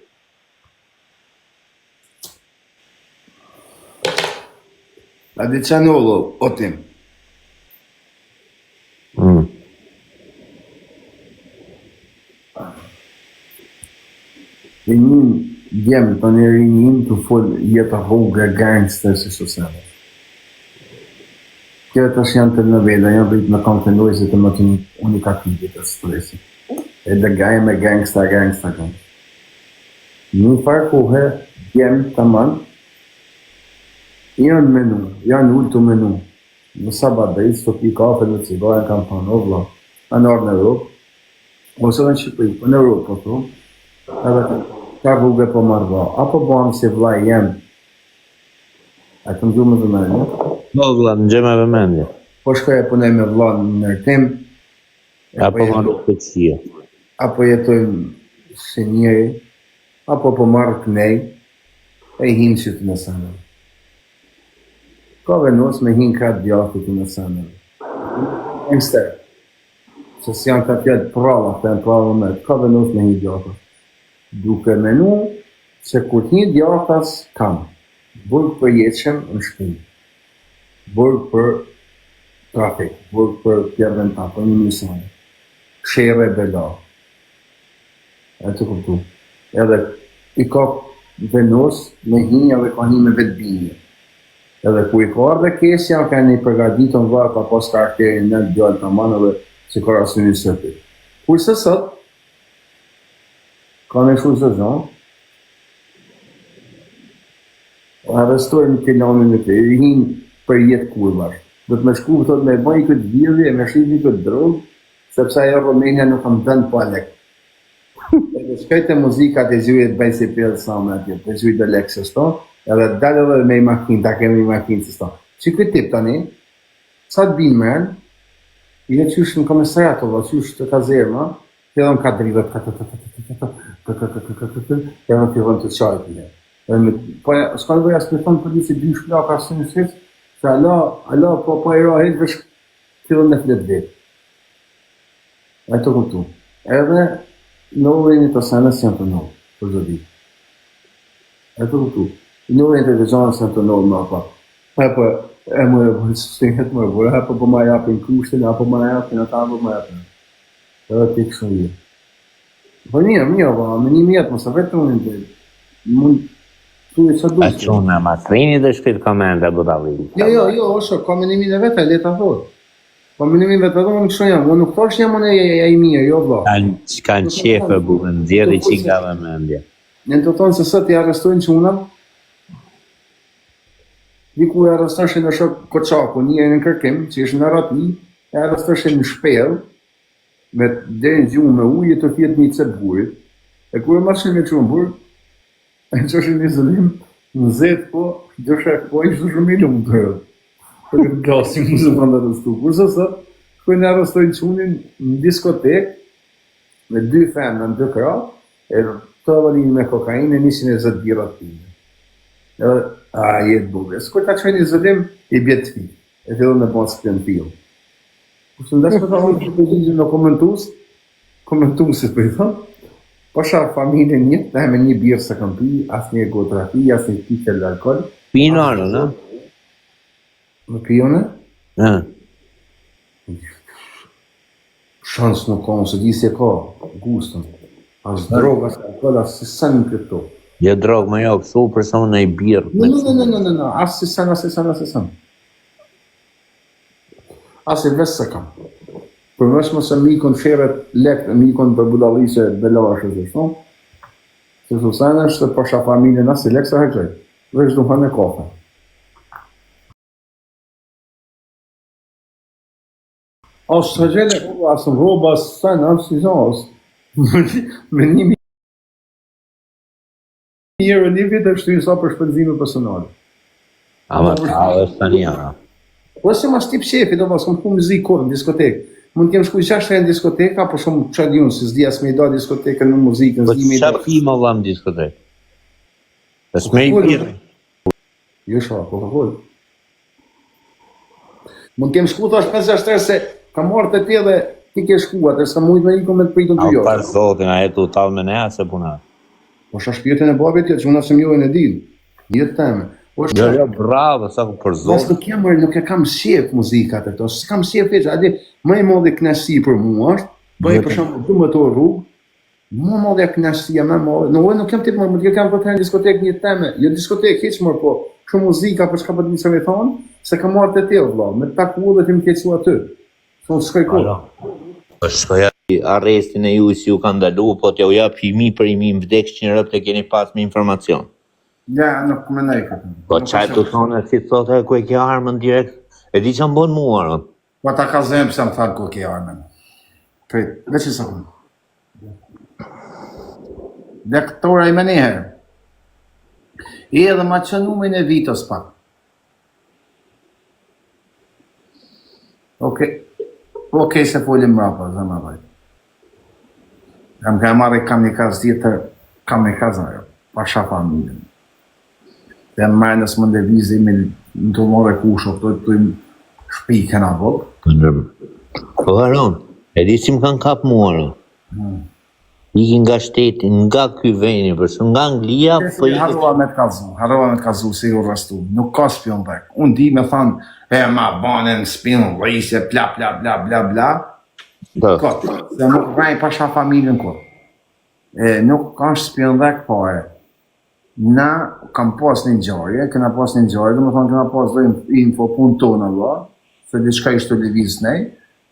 A di që në ullo, o tim? E një djemë të një rinjim të folë jetë rrugë e gangster si sosale. Kjeve tash janë të novela, janë rritë në kontinuisit të më të unikativit të stresi. E dhe gajë me gangsta. Një farë kohë, djemë të manë, janë menu, janë ullë të menu. në sabat dhe të pi kafe në cigare kam thënë, o vlla, në ardhë në Europë, ose dhe në Shqipëri, po në Europë, po thumë, edhe ka rrugë po marrë, apo bëhem si vlla jem, a të më gjumë vëmendje? Po vlla, në gjema vëmendje. Po shkoj e punoj me vlla në nërtim, Apo marrë të qia. apo jetojmë si njëri, apo po marrë kënej, e himë që të në sanën. Ka venos me hinë kratë djatë të në sanën. Në stërë, që si janë të tjetë prava, të janë prava me, ka venos me hinë djatë. Duke menu që kur hinë djatës kam, burg për jetëshem në shpinë, burg për trafik, burg për pjerdhen ta, për një misionë, shere e bela. E të kuptu. Edhe i ka venos me hinë edhe ka hinë me vetë binje. Edhe ku i ka ardhe kesja, ka një përgaditën vërë, ka pas karakterin në djallë të manë edhe që ka rasu një sëpit. Kurse sot, ka në shumë së zonë, arrestojnë në kilonin e të, i hinë për jetë kurvar. Do të me shku, thot, me bëj këtë vjëdhje, me shqipni këtë drogë, sepse ajo Romania nuk kam dënë pa lek. Edhe shkajtë e muzikat e zhujët bëjnë si pjellë sa me atje, të zhujtë e lekë së sto, edhe dalë edhe me i makinë, ta kemi i makinë së sto. Që këtë tip tani, sa të binë merën, i e qysh në komisariat, qysh të kazerma, të edhe në ka drivet, edhe në fillon të qajtë. Po, s'ka në asë me thonë për ditë si dy shplaka së në sësë, se ala po e rohet vësh fillon në flet vetë. E të kuptu. Edhe në uvejnë të sanës janë të nëllë, për zë ditë. E të kuptu. Në uvejnë të vëzhanës janë të nëllë më apa. Apo, e më e bërë sështinët më e bërë, apo po ma japin kushtin, apo ma japin ata, apo ma japin. Edhe të kështë një. Po një, me një mjetë, mësa vetë unë të mund tu e sa dushtë. A që në matrini dhe shpit komende budalli. Jo, osho, ka menimin e vetë, leta thotë. Po menimin vetë edhe unë kështë jam, unë nuk thosh jam unë e i mirë, jo vlo. Kanë qefe bukën, djeri që i ka dhe mendje. Në të thonë se sot i arrestojnë që una, diku e arrestojnë në shok Koçaku, një e në kërkim, që ishë në rati, e arrestojnë në shpel, me dherin gjumë me ujë, të fjetë një cep burit, e kur e marëshin me që në burg, e që është një zëllim, në zetë po, dëshek po, ishtë shumë i lumë të rëdë. Për këtë glasi mu se përnë arrestu. Kurse sot, kërë në arrestojnë qunin në diskotek, me 2 femë në 2 kratë, e të avalinë me kokainë, e nisin e zëtë birat tine. Edhe, jetë bugre. Së kërë ta qënë i zëllim, i bjetë fi. E fillon me bënë së këtë në filë. Kurse në desë të thonë që të gjithë në komentusit për i thonë, pasha familje një, da me një birë se kam pi, asë një gotrafi, asë një pike lë alkohol. Pinarë, në? Në pijone? Në. Shansë nuk ka, nëse di se ka, gustën. As droga, as alkohol, as se sen në këto. Jo drogë më jo, kësu për sa në i birë. No, as se sen. As e vesë se kam. Për mëshme se mikon feret lekë, mikon për budalli se belarë shë zeshtë, no? Se su sen është pasha familje nësi lekë se heqëj. Veç du hënë e kafe. Asë të gjele, asë në roba, asë sen, asë si zonë, me një mirë një vite është të një sa për shpenzime personale. Ama ta është të njëra. Po se ma shtip shefi, do pas, kom ku muzikë kur në diskotekë. Mund t'jem shku i qashtë e në diskoteka, po shumë që di unë, se zdi as me i da diskotekën në muzikën, Po zdi me i da. që pi më vlam diskotekë? E s'me i birë. Jo shra, Coca-Cola. Mund t'jem shku, thash 5-6 se ka marrë të tje dhe ti ke shku, atër s'ka mujt me i me të pritën të A jo. parë zotin, a e tu talë me nea se puna. Po shka shpjetën e babit tjetë, që unë asëm jo e në din. Jetë teme. Jo, bravo, sa ku për Mas zotin. nuk e kam shef muzikat e to, s'kam shef e që, adi, më e modhe knasi për mua është, bëj për shumë, du më to rrugë, më modhe knasia, më modhe, nuk kem tipë më kam për të në diskotek një teme, jo diskotek heq mërë po, shumë muzika për shka për të një se me thonë, se kam marrë të tjellë, vla, me taku dhe të më kequ aty, thonë s'kaj kohë. Po shkoja arrestin e ju si ju ka ndalu, po t'ja u jap imi për imi më vdek që një rëp të keni pas me informacion. Ja, nuk me nej këtë. Po qaj të thonë, si të thotë, ku e kja armën direkt, E di që më bënë muar, Po ta kallëzojmë pse më thanë ku ke armën. Prit, veç një sekundë. Lektora i me njëherë. I edhe ma që numrin e vitës pak. Okej, se folim mrapa, zëma vajtë. Jam ka marrë kamikaz tjetër, kamikaz ajo, pa shafa familjen. Dhe në marrë nësë më ndevizim në të more kusho, të im shpikën a vëllë. Po Aron, e di si më kanë kap muar. Ikin nga shteti, nga ky veni, përse nga Anglia, po Harrova me të kazu, si u rëstu, nuk ka spion dhek. Unë di me thanë, ma banen spion, rejse, bla, bla, bla, bla, bla. Ka, se nuk vajnë pa shafa familjen ko. Nuk ka spion dhek, po e. Na kam pas një gjarje, këna pas një gjarje, dhe me thonë këna pas dhe info punë tonë, se diçka ishte televiz nej,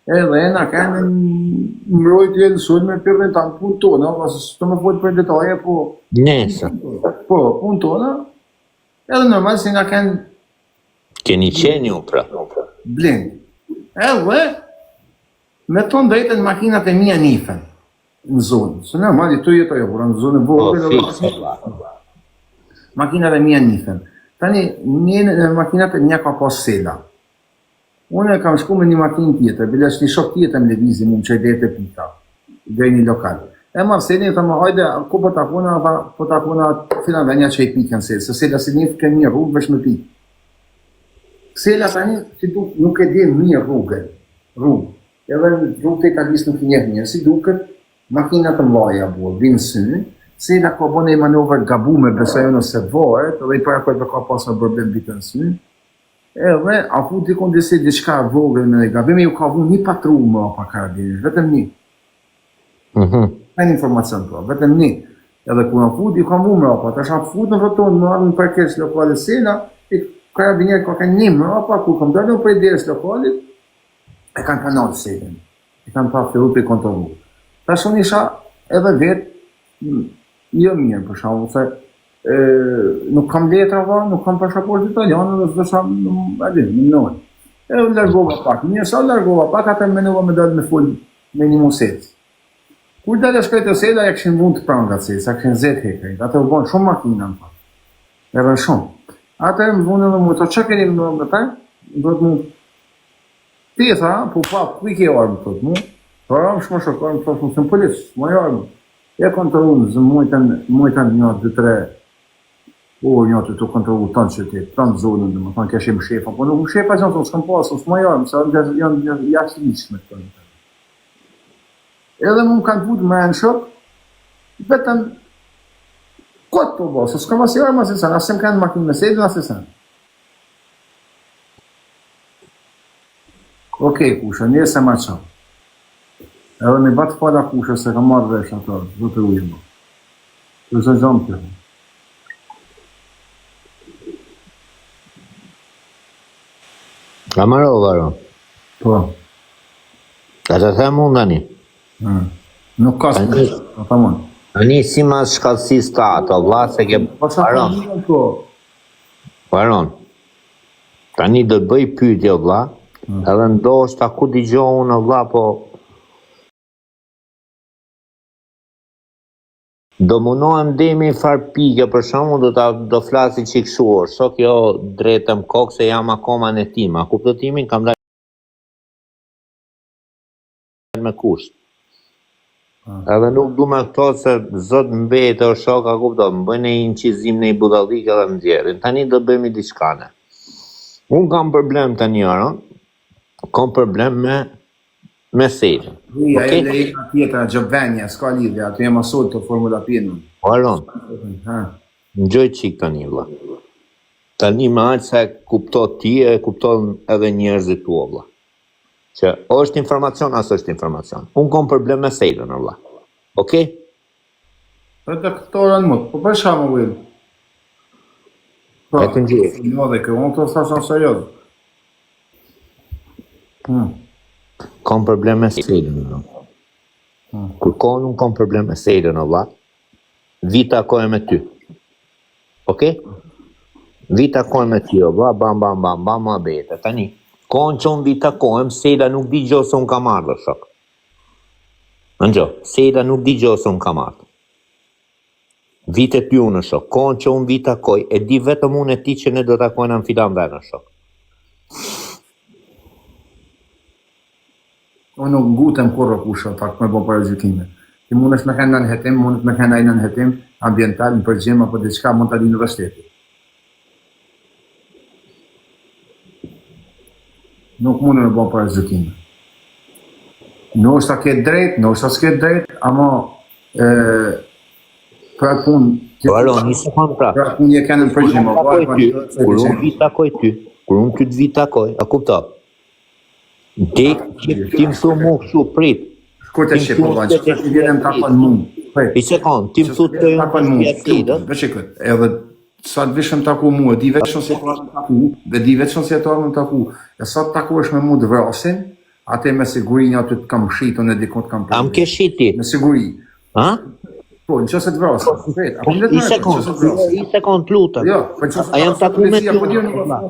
edhe na kanë mbrojtje në sulme për të tanë punë tonë, ose të më folë për detaje, po... Nesa. Po, punë tonë, edhe normal se nga kanë... Keni qeni u pra. Blind. Edhe, me tonë drejten makinat e mija nifen në zonë. Se normal i të jetoj, por në zonë e vogël, makinat e mija nifen. Tani, një makinat e mija ka pas sela. Unë kam shku me një makinë tjetër, bile është një shok tjetër më levizim, më që e pita, dhe një lokal. E marë selin, të më hajde, ku po takuna filan venja që i pikën selë, se sela si një ke një rrugë, vesh me pikë. Sela tani, si nuk e di një rrugë, edhe rrugë të i kalis nuk njëhë një, si duket, makinat të mlaja buë, vinë synë, sela ka bëne i manover gabume, besoj nëse vojët, edhe i para kojtë ka pasë në problem bitën synë, edhe, a fu t'i kondisi diçka vogël me gabime, ju ka vu një patru më pa karabinës, vetëm një. Ka një informacion po, vetëm një. Edhe ku në fut, ju ka vu më pa, ta sham fut në vëton, më arë në parkesh lokale sena, i karabinjerë ka një më pa, ku kam dërë në prej deres lokalit, e kanë kanalë sejten. E kanë pa fillu të i kontrolu. Ta shumë isha edhe vetë, jo mirë për shumë, se nuk kam letra va, nuk kam pashaport italianë, dhe s'do sham në nëjë. E u largova pak, një sa largova pak, atër menova me dalë me full me një muset. Kur dalë e shkrejtë e seda, e këshin vund të prangat se, sa këshin zetë hekrejt, atër u bonë shumë makina në pak. Edhe shumë. Atër më vundë dhe mu, të që keni më të, do të mu, ti e tha, po pa, ku i ke armë, të të mu, të armë shumë shokarë, më të shumë se më policë, më e armë. E kontrolun, zë mujtan një, 2-3 një të kontrolu tanë qytet, tanë zonën, dhe më thonë keshim shefa, po nuk shefa që në të s'kam pasë, s'ma jarëm, se janë jashtë liqme të tonë. Edhe më kanë putë me në shok, vetëm, kotë po bo, se s'kam asë jarëm asë sen, asë më kanë makinë me sedin asë sen. Okej, kusha, një se ma qamë. Edhe me batë fala kusha, se kam marrë vesh ato, do të ujmë. Të zë gjamë të hu. Amaro, varo. Po. A të them unë tani? Nuk ka së të mund. Tani si mas shkallësis ta ato, vla, se ke... Varon. Varon. Tani do të bëj pyetje, vla, edhe ndoshta ku dëgjoj unë, vla, po... Do munohem demi farë pike, për shumë do flasi që i këshuar, so kjo drejtëm kokë se jam akoma në tim, a kuptoj timin, kam dalë me kusht. Edhe nuk du me këto se zot mbete o shok, a kuptoj, më bëjnë e inqizim në i budallik edhe më djerin, tani do bëjmë i diçkane. Unë kam problem tani, aron, kam problem me sejtën. Ajo lejta tjetër, Gjobvenja, s'ka lidhje, ato jem asot të formula pjenën. Aron, në gjoj qik tani, vla. Tani me aqë se kupto ti e kupto edhe njerëzit tua, vla. Që është informacion, asë është informacion. Unë kom problem me sejtën, vla. Okej? Për të këtorën mund, po për shamë u ilë. Po, e të njërë. Jo dhe kjo, unë të thashën serios. Kom problem me sejtën, vla. Kur konë unë kom problem me sejtën, vla, vita kohë me ty. Okej? Vita kohë me ty, vla, bam, ma bete. Tani, Konë që unë vi takohem, Seda nuk di gjo se unë kam ardhur, shok. Në Seda nuk di gjo se unë kam ardhur. Vitet ju në shok, konë që unë vi takoj, e di vetëm unë e ti që ne do takojnë në filan dhe në shok. Unë nuk ngutem kurrë kusha, pak me bo parajgjykime. Ti mundesh me kanë në hetim, mundet me kanë në hetim ambiental, në përgjim, apo diçka mund të di në universiteti. Nuk mundë me bo parajgjykime. Nështë ke drejt, nështë s'ke drejt, ama pra punë... Alo, një sekund pra. Pra punë je kanë në përgjim, kur unë vi takoj ty, kur unë ty të vi takoj, a kupta? Ti më thu mu kështu prit. Kur të shqipë, që të vjetëm takon mu. I sekund, ti më thu të takon mu. Vëshikët, edhe sa të vishëm taku mu, e di vetë shumë si të taku, dhe di vetë shumë si të armë taku. E sa të taku është me mu të vrasin, atë me siguri një aty të kam shqitu në dikon të kam përgjit. Am ke shqiti? Me siguri. Ha? Po, në qëse të vrasin. I sekund lutëm. A jam taku me tjuna?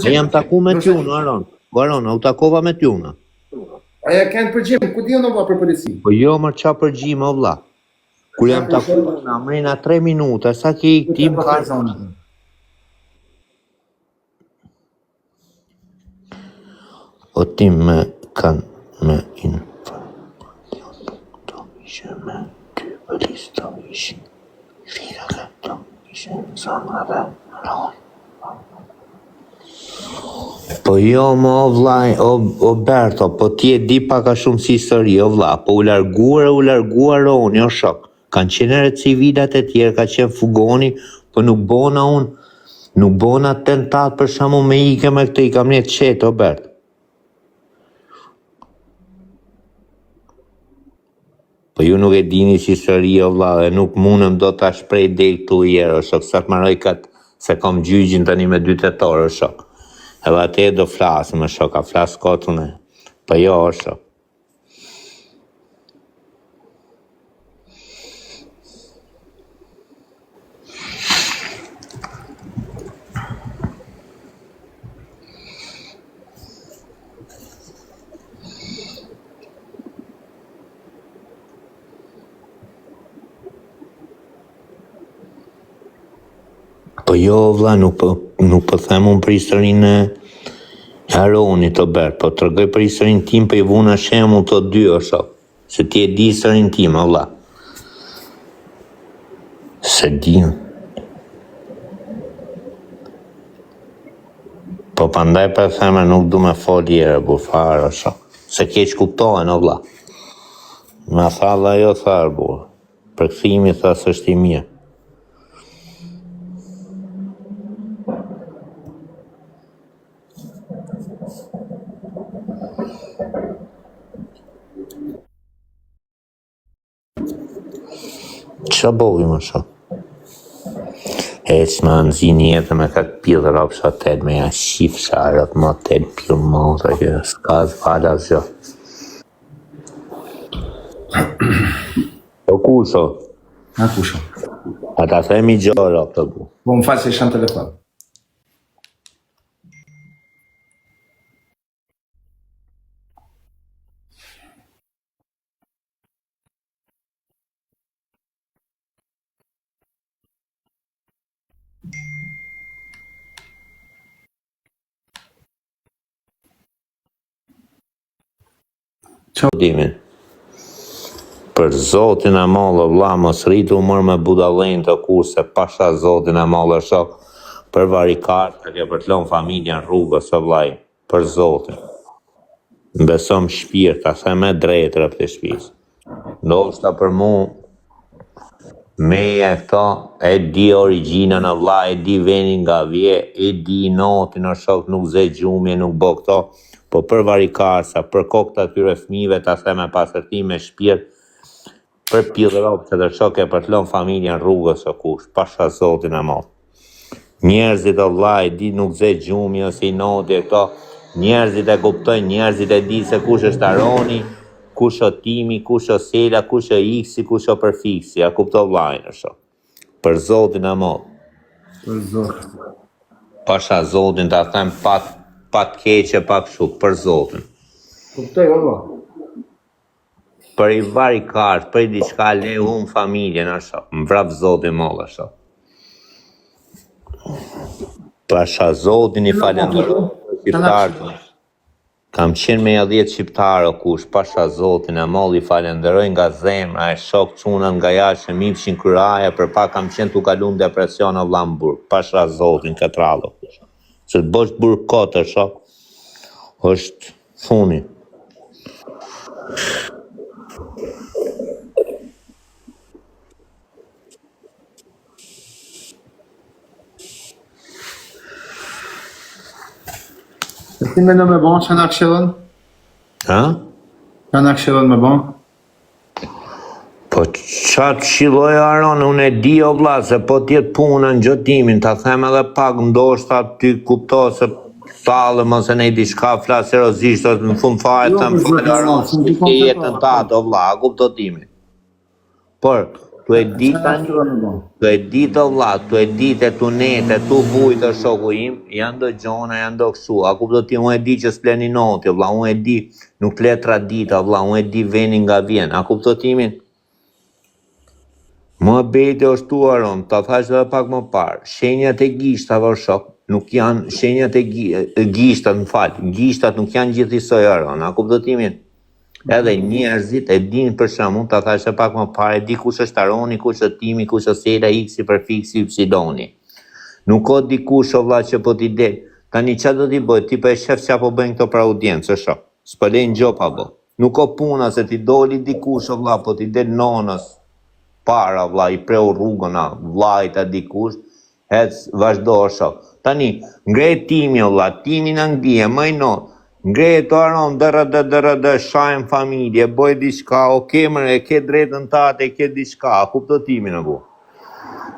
A jam taku me tjuna, Aron, u takova me tjuna. Aja kanë përgjim, ku di në vla për polici? Po jo mërë qa përgjim, o vla. Kur jam taku në amrina 3 minuta, sa ki tim ka... O tim me kanë me informacion të ishe me ty pëllis të ishe firëve të ishe zonave roj. Po jo më o vlaj, o Berto, po ti e di paka shumë si histori, o vla, po u larguar Roni, o shok. Kanë qenë civilat e tjerë, ka qenë fugoni, po nuk bona tentat për shamu me ike me këtë, i kam një të qetë, o Bert. Po ju nuk e dini si histori, o vla, dhe nuk mundëm do të shprej del këtu i erë, o shok, sa të maroj katë, se kom gjygjin tani me 2 tetor, o shok. Edhe atë do flasë, më shok, a flasë kotën e. Po jo, o shok. Po jo, vla, nuk po them unë për historinë e Aronit të Bert, po të rëgoj për historinë tim për i vuna shemull të 2, o shok. Se ti e di historinë tim, o vla. Se di. Po pandaj për theme nuk du me foli ere, burfar, o shok. Se keq kuptohen, o vla. Me tha dhe jo tharë, bur. Për këthimi tha së është i mirë. Qa bogi më shok? Ec me nëzini jetë me ka pillë rapsha të me ja shifë sharët ma të pillë më të kjo, s'ka zvala zjo. Po kusho? Na kusho. A ta themi gjora të bu. Po më falë se isha në telefon. Dimin. Për zotin e mollë, vla, mos rritu mërë me budalejnë të kurse, pasha zotin e mollë shok, për varikartë, të ke për të lonë familjen rrugës, o vlaj, për zotin. Besom shpirt, ta se me drejtë rëpë të shpisë. Ndoshta për mu, meja e këto, e di origjinën e vlla, e di venin nga vje, e di notin o shok, nuk zë gjumje, nuk bo këto, po për varikarsa, për kokët atyre fëmijëve, ta se me pasërti me shpirt, për pillërop që të shok e për të lënë familjen rrugës o kush, pasha zotin e mollë. Njerëzit o vlla, e di nuk zë gjumje ose i noti e këto, njerëzit e kuptojnë, njerëzit e di se kush është Aroni, kush o Timi, kush o Sela, kush o Iksi, kush o Përfiksi, a kupto vlajnë është. Për zotin e mollë. Për zotin. Pasha zotin të them pat pak keqe, pak kështu, për zotin. Kuptoj, valla. Për i vari kartë, për i diçka le unë familjen, ashtu. Më vrap zotin mollë, ashtu. Pasha zotin i falenderoj shqiptarë. Kam qenë me 10 shqiptarë o kush, pasha zotin e mollë i falenderoj nga zemra, e shok çuna nga jashtë, mi fshin kryraja, për pak kam qenë tu kalun depresion o vlla në burg, pasha zotin këtë rallë. Se të bësh burg kotë, shok, është funi. Ti me në me bon, që në këshillën? Ha? Që në këshillën me bon? Po qatë shiloj Aron, unë e di o vlla, se po tjetë punë në gjotimin, ta them edhe pak, ndoshta ty kupto se tallë mos e nej diçka flas seriozisht, në fund fare them fal Aron, ti jetën tatë o vlla, kupto timin. Por, tu e di tani, tu e di të vlla, tu e di të tunete, tu vujtë shoku im, janë do gjona, janë do kështu, a kupto ti, unë e di që s'pleni noti, vlla, unë e di, nuk ple tradita, vlla, unë e di venin nga vjen, a kupto timin? Më beti është tu Aron, ta thash edhe pak më parë, shenjat e gishtave o shok, nuk janë shenjat e gishtat, gishtat nuk janë gjithësoj Aron, a kupto timin? Edhe njerëzit e din për shembull, ta thash edhe pak më parë, e di kush është Aroni, kush është Timi, kush është Sela, X për fiksi Y. Nuk ka dikush o vlla që po t'i del. Tani çfarë do t'i bëj? Ti po e shef çfarë po bëjnë këto për audiencë, shok. S'po lejnë gjop apo. Nuk ka puna se ti doli dikush o vlla, po t'i del nonës para vlla, i preu rrugën a vllajt a dikush, ec vazhdo shok. Tani ngrej Timi o vlla, Timi në Angli, më i non. Ngrej të Aron, dërë, shajmë familje, boj diçka, o kemër, e ke drejtën tate, e ke diçka, kupto timin e bu.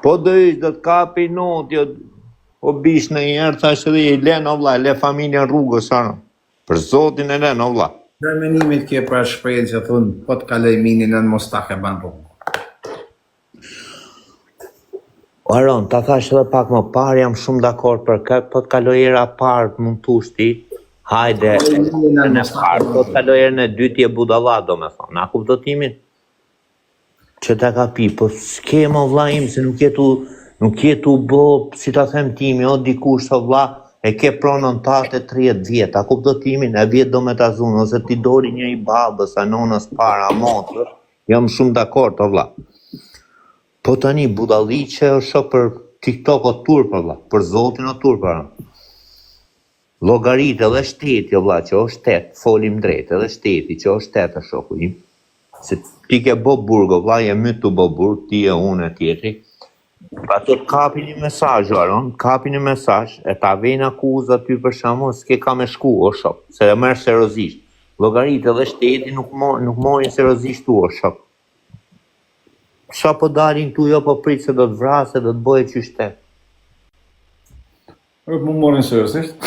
Po do ish, do të kapi noti, o bish në njerë, thash edhe i len o vlla, le familjen rrugës, Aron. Për zotin e len o vlla. Dhe menimit kje për shprejt që thunë, po të kaloj minin në mos ta ke ban rrugë. Aron, ta thash edhe pak më parë, jam shumë dakord për këtë, po të kaloj era parë, mund të ushti, hajde, në parë, po të kaloj erë në dytë je budalla, do me thonë, na kupto timin? Që ta ka pi, po s'ke më vlla im, se nuk jetu bo, si ta them Timi, o dikush o vlla, e ke pronën tate 30 vjet, a kupto timin, e vjet do me ta zunë, ose ti dori një i babës, a nonës para, motër, jam shumë dakord o vlla. Po tani budalli që është shok për TikTok o turpë vlla, për zotin o turpë. Llogaritë edhe shteti o vlla, që o shtet, folim drejt, edhe shteti që o shtet e shoku im. Se ti ke bo burg o vlla, je myt të bo burg, ti e unë e tjetri. Pra të kapin një mesazh Aron, kapin një mesazh, e ta vejnë akuzë aty për shembull, s'ke ka me shku o shok, se e merr seriozisht. Llogaritë edhe shteti nuk morin seriozisht tu o shok. Sa po dalin tu jo po prit se do të vrasë, do të bëhet qyshtet. Më morin seriozisht?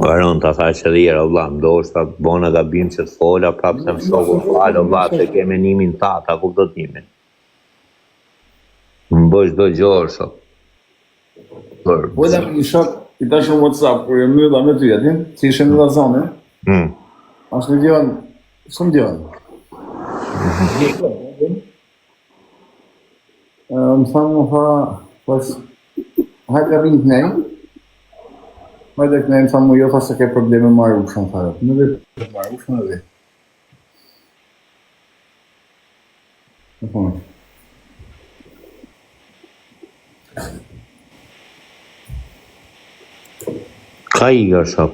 Aron, ta thash edhe jera, vlla, ndoshta bona gabim që të fola, prapë se më shoku falë, vlla, se ke menimin tata, kupto timin. Më bëj çdo gjë shok. Po edhe një shok, i tash në WhatsApp, kur e mylla me ty, atin, si ishe në zonë, ashtë në djonë, shumë djonë. Më thamë më tha, pas, hajtë rritë nej, hajtë nej, më thamë më jo, se ke probleme marrë u shumë farët. Në dhe marrë u shumë edhe. Në punë. Ka i ga shok?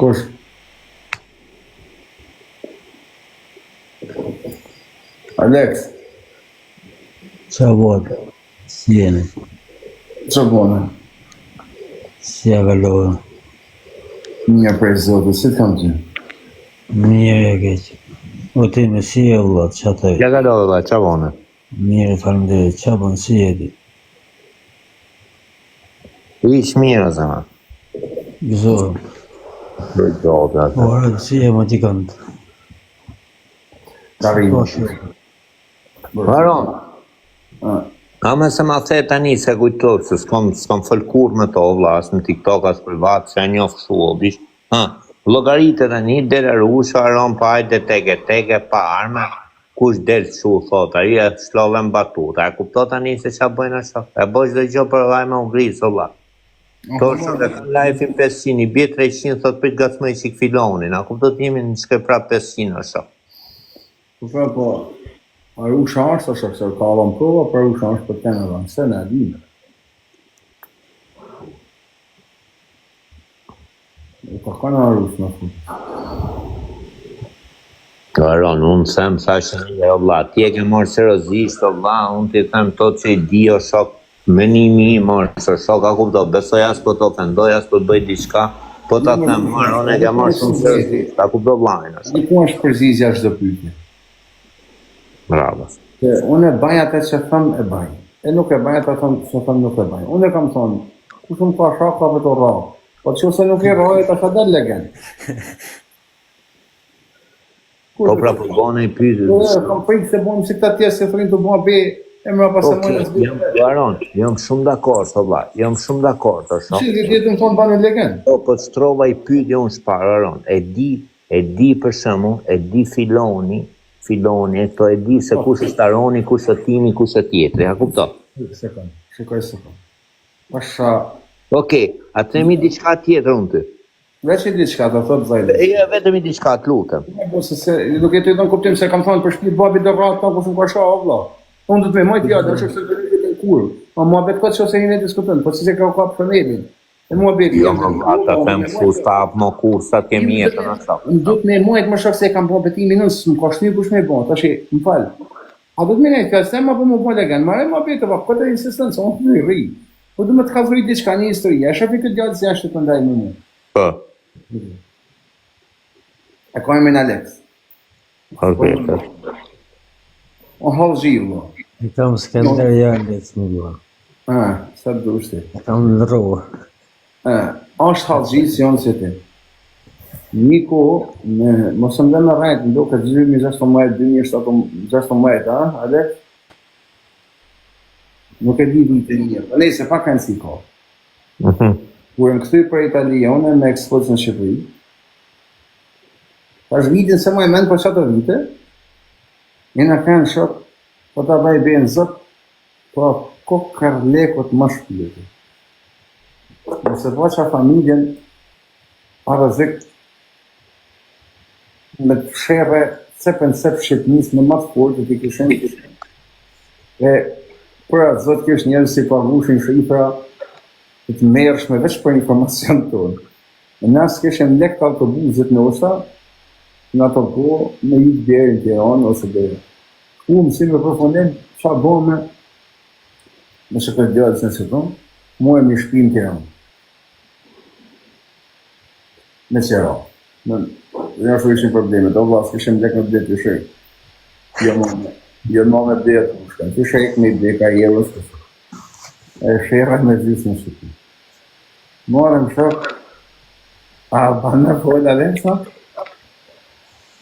Kush? Alex. Qa bëtë? Si jeni? Qa bëne? Si ja kalohë? Një prej zotë, si të kam që? Mirë e keqë. O ti me si e vëlla, qa të Ja kalohë vëlla, qa bëne? Mirë falemderit, qa bënë si jeti? Ish mirë, zema. Gëzohë. Gëzohë, atë. Ora, si e më t'i këndë? Karim. Aron, Ama se ma the tani se kujtoj, se s'kam fol kur me to, vlla, as në TikTok, as privat, se e njoh kështu, obish. Llogaritë tani, dera rusha, ron pa hajde teke, pa arma, kush del kështu, thot, ai e shlollën batuta, e kupto tani se ç'a bëjnë ashtu? E bëj çdo gjë për vaj me ugris, vlla. To shumë dhe live-in 500, i bje 300, thot për gacmoj qik filonin, a kupto t'jemi në shkoj prap 500 ashtu. Po, Arusha është ashtu, se ka avon prova, për Arusha është për të në dhanë, se në adime. Ka kanë Arusha në fund. Aron, unë them, thashtë një, vlla, ti e ke marrë seriozisht, vlla, unë ti them to që i di o shok, menimi i marrë, se shok, a kupto, besoj as po të ofendoj, as po të bëj diçka, po ta them, unë e ke marrë shumë seriozisht, a kupto vllajnë ashtu. Diku është përzizja çdo pyetje. Bravo. Unë e baj atë që thëmë e baj. E nuk e baj atë që thëmë nuk e baj. Unë e kam thonë, ku shumë ka shaka për të rrë. Po që se nuk e rrë, të shadar legen. Po pra po bëne i pyjtë. Kam prikë se bënë si këta tjesë se frinë të bënë be, e më rapasë më në zbë. Aron, jam shumë dakord, të vla, jam shumë dakord, të shumë. Që të më thonë banë legen? Po të strova i pyjtë unë shparë, Aron. E di për shembull, e di filoni, këto e di se kush është Aroni, kush është Timi, kush është tjetri, a kupto? Shikoj. Pasha... Okej, atëmi diçka tjetër unë ty. Veç i diçka, të thotë zajle. E vetëm i diçka, të lutem. Nuk e të në kuptim se kam thonë për shpi babi dhe ratë, ta ku shumë ka sha, vla. Unë të të me mojtë ja, dhe është të të të kur. Ma mua betë këtë që ose hinë e diskutën, po si se ka kapë për medin. E mua betë... Jo, ata them fusta apë më kursat kemi jetën ashtu. Unë du të me mojtë më shak se kam po betimin nësë, më ka shni kush me bon, tash më falë. A du të me nejtë, ka se ma po më po legan, mare ma betë, va, këtë e insistencë, unë të ri. Po du me të kazuri diçka një historie, e shafi këtë gjallë si ashtë të ndaj më më. Po. E ka e me në Alex. O halë gjilë, E kam Skender Jarlec më duan. Sa të dushti. E kam ndrua. Ashtë halë gjilë si onë si ti. Niko, mos më dhe në rajtë, ndo ka 2016 majtë, 2016 majtë, Alex? Nuk e di vitë një, po nejse, pa kanë si ka. Kur në këthy për Italia, unë me ekspozë në Shqipëri, pas vitin se më e menë për qatë vite, një në kanë shok, po ta baj bëjnë zët, po ko karlekot më shpilëti. Nëse po qa familjen, parazik, me të fshere, cepën cep shqipnis me matë fortë, të kishen, e për atë zot kjo është njerës si pavushin shifra, të mershme veç për informacion tonë. Në nësë këshem lekt autobusit në osta, në ato po, me i të deri në Tiranë ose deri. Ku mësim me përfundim, qa bome, në që këtë djallës në sëton, mu e mi shpi në Tiranë. Me qera. Në është ishin problemet, o vlasë këshem lekt në bletë të shek. Jo më me bletë, të shek me bleka i evës kësë. E shera me zisë në shqipë. Morëm shok, a banë në folë Alexa?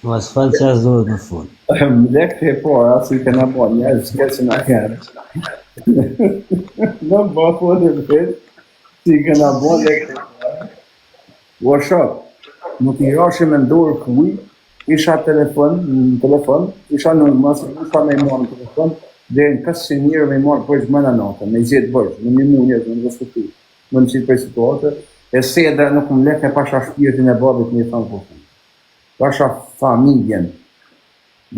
Mas falë që asë duhet në fund. Më lekë e po, asë i këna bo, njerë s'ke që nga kërë. Në bo folë e vetë, si i këna bo lekë e po. O shok, nuk i rashi me ndorë kuj, isha telefon, isha në masë, isha me i morë në telefon, dhe në 500 njërë me i morë përgjë më në natë, me i zjetë bërgjë, në një mu njërë, në rëskutu, më në qitë për situatë, e se edhe nuk më lekë e pasha shpirtin e babit një thamë po funë. Pasha familjen,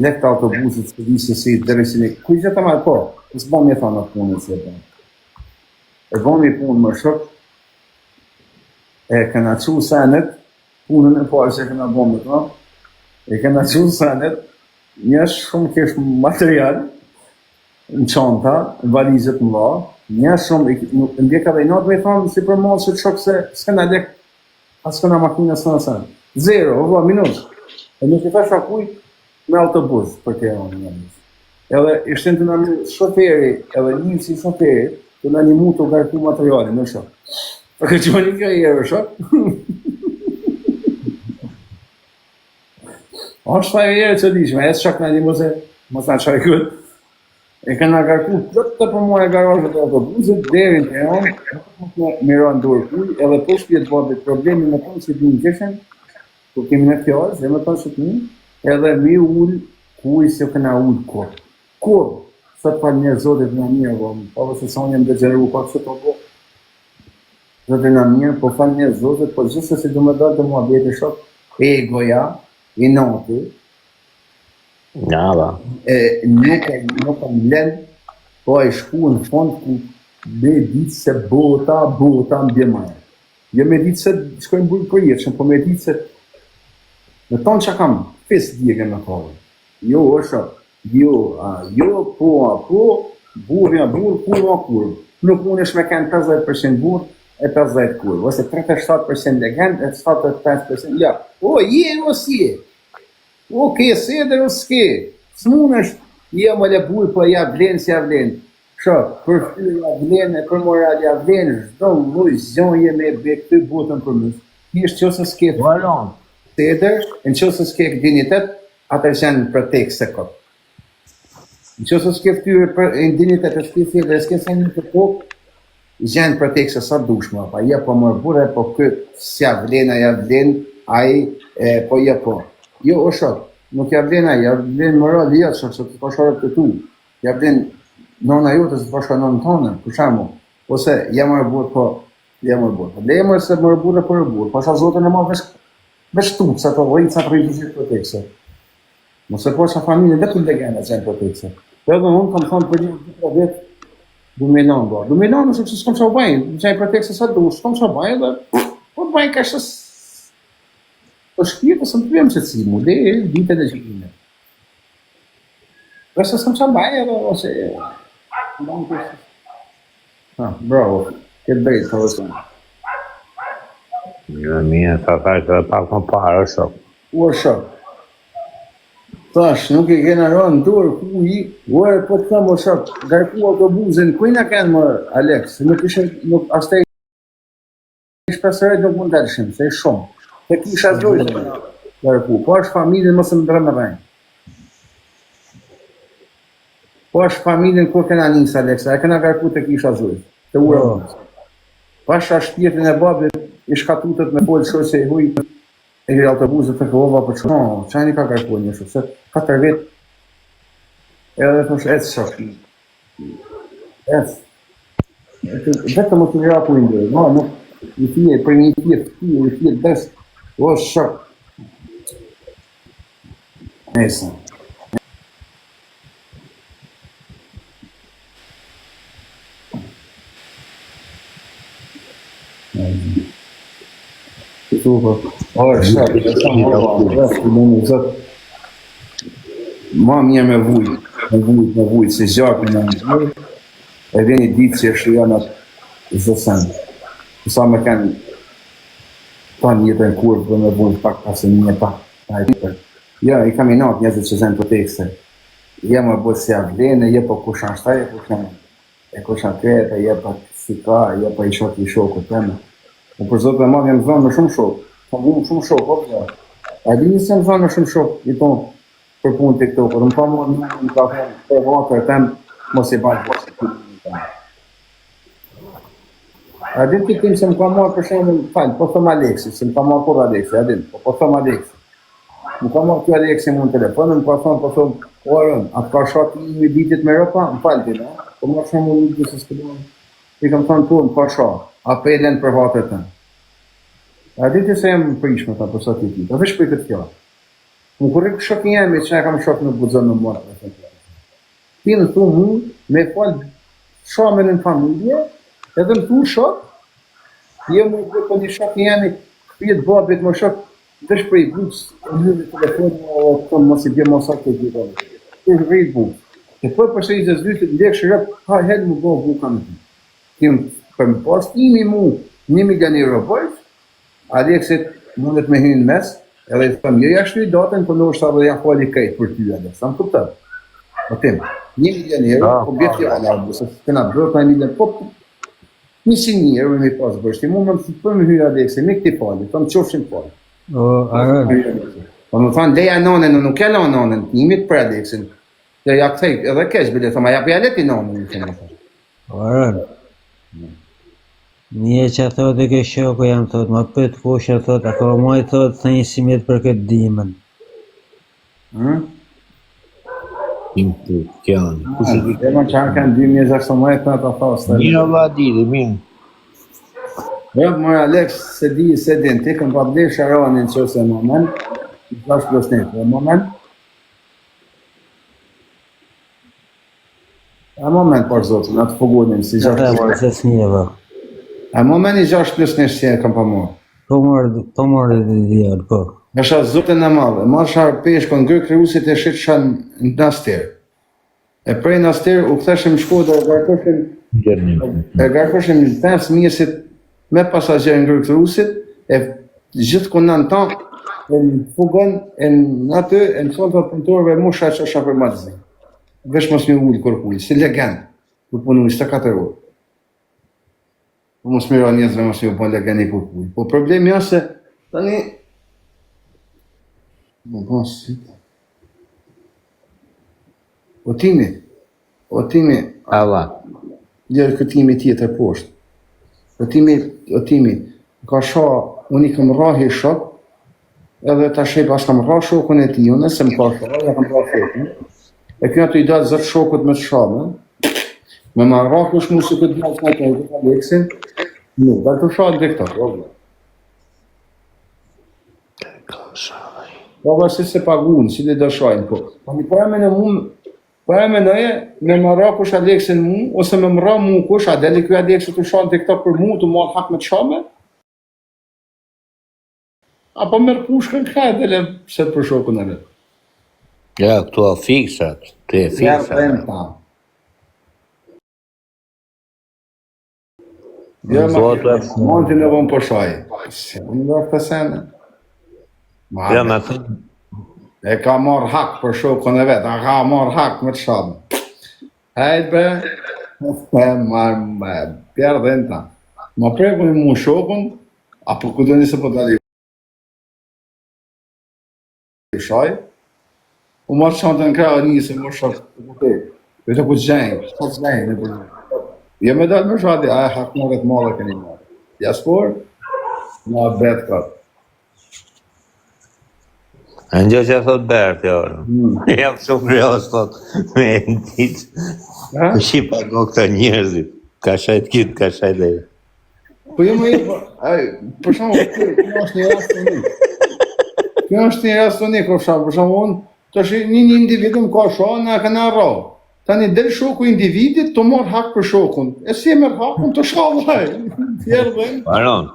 lekë të autobusit, së visë si, dhe si një, kuj gjithë të marë po, nësë bom një thamë atë punën si e bom. E bom një punë më shok, e këna që senet, punën e parë që këna bom në të, e këna që senet, njësh shumë kesh material, në qanta, në valizet më la, njësh shumë, në ndjeka dhe i natë me i thamë si për malë që të shok se s'këna lek, as s'këna makina së në senet. Zero, ova, minus. E nuk i thasha kuj me autobus për të janë në njës. Edhe ishten të në shoferi, edhe një si shoferi, të në një mu të garku materialin, në shok. Për këtë që një ka i erë, shok. Ashtë fa e erë që dishme, e shok në një mëse, mos në qaj këtë. E kena garku plot të përmore garajët e autobusit, deri në peron, me rënë dorë kuj, edhe po shpjet babit problemi me tonë që t'mi në qeshen, ku kemi në fjallës, dhe me tonë që t'mi, edhe mi ullë kuj se kena ullë kur. Kur? Sot pa një zotit në mirë, pa vëse sa unë jem dëgjeru pak që të po. Zotit në mirë, po fa një zotit, po gjithë se si du me dalë të mua bjeti shok, egoja, i noti, Nada. nuk kam lënë, po e shku në fond ku me ditë se bota mbje marë. Jo me ditë se shkojnë bujë për jetëshën, po me ditë se në tonë që kam fes djege me kohë. Jo, është, jo, po, burë, kur. Nuk unë është me kënë 50% burë e 50 kur. Ose 37% dhe kënë e 75%. Ja, o si. Oke, se dhe o s'ke. S'mun është, më le burë, po ja vlenë si ja vlenë. Shok, për fyrë ja vlenë, për moral ja vlenë, shdo loj zonje me be këtë botën për mësë. Ti është qësë s'ke sedër, në qësë s'ke dignitet, atër qenë për tekë se këtë. Në qësë s'ke këtyre për dignitet e s'ke sedër, s'ke se një të tokë, gjenë për tekë se sa dushma, pa ja po mërë burë, po këtë s'ja vlenë, ja vlenë, aji, po ja po. Jo, o shok, nuk ja vlenë aji, ja vlenë moral jetë, shok, se të pashorët të tu, ja vlenë nona jote se të pashka nonë tonë, për shamu, ose ja mërë burë, po, ja mërë burë. Le mërë se mërë burë për burë, pasha zotën e ma veshtu, se të vojtë sa të rejtë për tekse. Mëse po sa familje dhe të legenda qenë për tekse. Për edhe unë kam thonë për një të vetë, du me nonë bo. Du me nonë nëse s'kom qa bajnë, qenë për tekse sa du, s'kom qa bajnë dhe, po bajnë ka shës, po shkjetë së më të vjemë që të si mu, dhe dite dhe gjikime. Dhe se s'kom qa bajnë edhe, ose, bravo, këtë drejtë, të vësënë. Mie, ta thash dhe pak më parë, shok. Ua shok. Tash, nuk e kena rënë dorë, ku i, uare po të thëmë o shok, garku autobuzin, kujna kënë më, Alex, nuk ishe, asta i shpesërejt nuk mund të elshim, se i shumë. Te kisha zojtë, garku, po është familjen mësë më drëmë rejnë. Po është familjen kur kena njësë, Alex, e kena garku të kisha zojtë, të ura mësë. Pasha shpjetin e babit, i shkatutët me polë shoj se i huj e gri autobuzët të këllova për shumë. No, qajni ka garku një shumë, se 4 vetë, edhe të është shok. Vetë më të grapu i ndërë, no, nuk, i fije, për një fije des, o shok. Nesa. Ma mje me vujt, se zjarë në vujt, e veni ditë që është janë atë zësen. Sa me kanë ta njëtën kurë dhe me vujt pak pasë një pak. Ja, i kam i natë njëzët që zenë për tekse. Ja më bëtë se avlene, je po kushan shtaj, e kushan krete, je pa si ka, je pa i shok të teme. Po për zotë e ma vjenë zonë me shumë shok. Po më shumë shok, po përja. A di njësë jenë zonë me shumë shok, i tonë për punë të këto, për më pa më në ka për vatër tem, mos i bajtë. A di të tim se më ka marë për shemë, falë, po thëmë Aleksi, se më ka marë për Aleksi, a din, po thëmë Aleksi. Më ka marë të Aleksi më në telefonë, më ka thëmë, orën, atë ka shatë një ditit me rëpa, më falë të në, po më shumë më një gjithë së këdonë. I kam thënë tu, më ka shatë, apelen për vatër tem. A di të se jam prishme ta për sa të ti, ta vesh për këtë fjallë. Më kërë shok një jemi që ne kam shok në budzën në mërë. Ti në tu mu, me falë shamen në familje, edhe në tu shok, je më dhe për një shok një jemi, këtë babit më shok, vesh për i bucë, në në telefonë, o të mos i bje mosat të gjithë. Të rritë bucë. E për përse i zëzdytë, lekë shërëp, ka helë më bëhë buka në ti. Ti për më pas, imi mu 1 milion euro bëjtë, Aleksit mundet me hynë mes, edhe i thëmë, jo jashtu i datën, për në është edhe janë fali kajtë për ty, edhe, sa më këpëtër. Po tim, 1 milion euro, po bjetë janë arbu, se këna bërë për 1 milion, po 100 euro me pas bërshti, mu më më për me hynë Aleksit, me këti fali, thëmë qofshin fali. Po më thënë, leja nonën, nuk e la nonën, njimit për Aleksin, Ja ja kthej edhe keq bile, thoma ja pja leti nomin. Orën. Një që thot e ke shoku jam thot, ma pët kusha thot, a ka moj thot, të një simet për këtë dimën. Imputjani. Kush e di? E më qanë kanë 2016 në të thostë. Mirë valla di, mirë. Më Alex, se din, ti këm pa blerë sharonin që ose moment, i thash plusnet, e moment, por zotin, atë fogunin, si 6 Ata se s'njeva. A moment i 6 plusnet që e kam pa morë. Po morë dhe djarë, po. Nësha zotin e madhe, ma sharë peshko në gërë kreusit e shetë shanë në nastir. E prej nastir u këtheshim Shkodër, e garkoshim 5 mjesit me pasagjerë në gërë kreusit, e gjithë këndan ta, e në fugon, e në aty, e në thonë të punëtorëve mu shaqë që për mazzi. Vesh mos mi ullë kërkuj, si legend, për punu 24 orë. Po mos mira njëzve mos mi u bon legend i kërkuj. Po problemi është se, tani, Otimi, Ava. Djerë këtimi tjetër poshtë. Otimi, ka sha, unë i këm rahi shok, edhe ta shej pas kam ra shokun e ti, unë se më ka sha, ja kam ra shokun. E kjo të i dalë zërë shokut me të shamë, me ma ra kush mu se këtë djallë s'na të këtë Aleksin, nuk, dalë të shatë dhe këta, Po vërsi se pagun, si dhe dëshajnë, po. Po një po e menoje, me më ra kush Aleksin mu, ose me më ra mu kush, a deli kjo Aleksin të shanë të këta për mu, të marrë hak me të shame? Apo mërë pushkën ka e dele se për shokun e vetë? Ja, këtu a fiksat, të e fiksat. Ja, ta. Ja, montin e vëmë për shaj. Se unë dhe këtë sene. Ja, me të... E ka marrë hak për shokun e vetë, a ka marrë hak me të shamë. Hajt be, pjerë dhe në ta. Ma prekun i mu shokun, apo këtë njëse po të shaj, u marrë shantën në krahë njëse më shokë të këtë. Vete ku të gjenjë, Je me dalë më shati, a e hak marrë të madhe këni marrë. Jaspor, ma betë këtë. Në gjë që thot Berti, orë. Jam shumë rjohës, thot, me e në ditë. Shqipa do këta njerëzit. Ka shajt kitë, ka shajt dhe. Po jo më për shumë, kjo është një rast të një. Kjo është një rast të një, për shumë unë, të është një individum ka shohë, në këna rao. Tani del shoku individit të morë hak për shokun. E si e merë hakun të shalaj. Tjerë dhe. Baron,